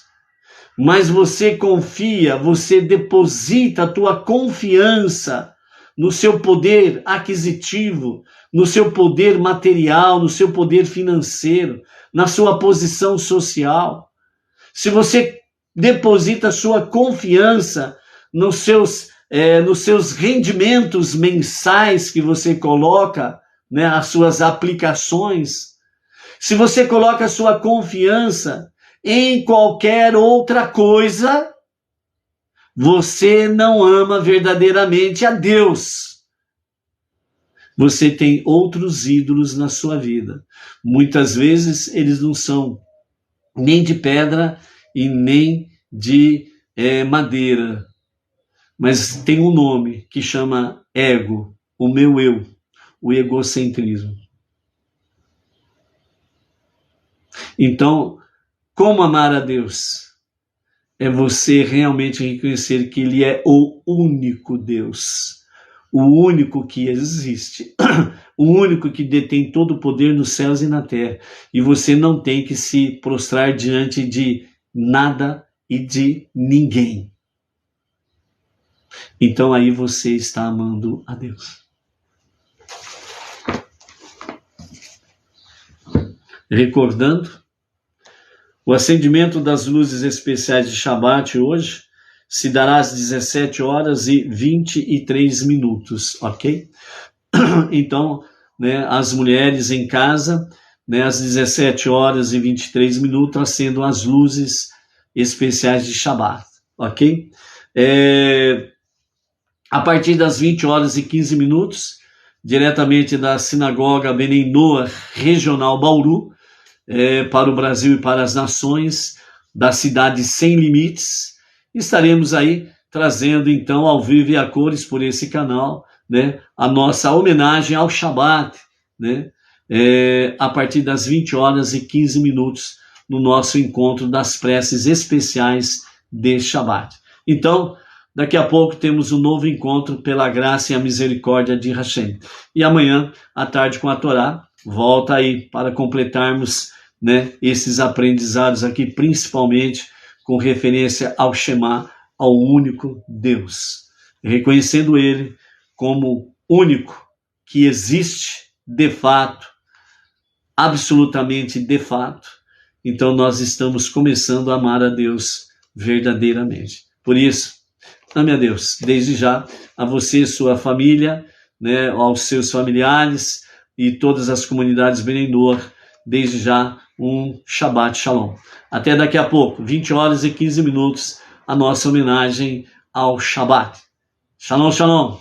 Speaker 1: mas você confia, você deposita a tua confiança no seu poder aquisitivo, no seu poder material, no seu poder financeiro, na sua posição social. Se você deposita sua confiança nos seus rendimentos mensais que você coloca, né, as suas aplicações, se você coloca sua confiança em qualquer outra coisa, você não ama verdadeiramente a Deus. Você tem outros ídolos na sua vida. Muitas vezes eles não são nem de pedra e nem de madeira, mas tem um nome que chama ego, o meu eu, o egocentrismo. Então, como amar a Deus? É você realmente reconhecer que Ele é o único Deus, o único que existe, o único que detém todo o poder nos céus e na terra. E você não tem que se prostrar diante de nada e de ninguém. Então aí você está amando a Deus. Recordando, o acendimento das luzes especiais de Shabat hoje se dará às 17h23, ok? Então, né, as mulheres em casa, né, às 17h23, acendam as luzes especiais de Shabat, ok? A partir das 20h15, diretamente da Sinagoga Benei Noach Regional Bauru, para o Brasil e para as nações, da cidade Sem Limites, estaremos aí trazendo então ao vivo e a cores por esse canal, né, a nossa homenagem ao Shabat, né, a partir das 20h15 no nosso encontro das preces especiais de Shabat. Então, daqui a pouco temos um novo encontro pela graça e a misericórdia de Hashem. E amanhã, à tarde com a Torá, volta aí para completarmos, né, esses aprendizados aqui, principalmente com referência ao Shema, ao único Deus, reconhecendo Ele como único, que existe de fato, absolutamente de fato. Então nós estamos começando a amar a Deus verdadeiramente. Por isso, ame a Deus, desde já, a você, sua família, né, aos seus familiares e todas as comunidades Benei Noach, desde já um Shabbat Shalom. Até daqui a pouco, 20h15, a nossa homenagem ao Shabbat. Shalom, shalom.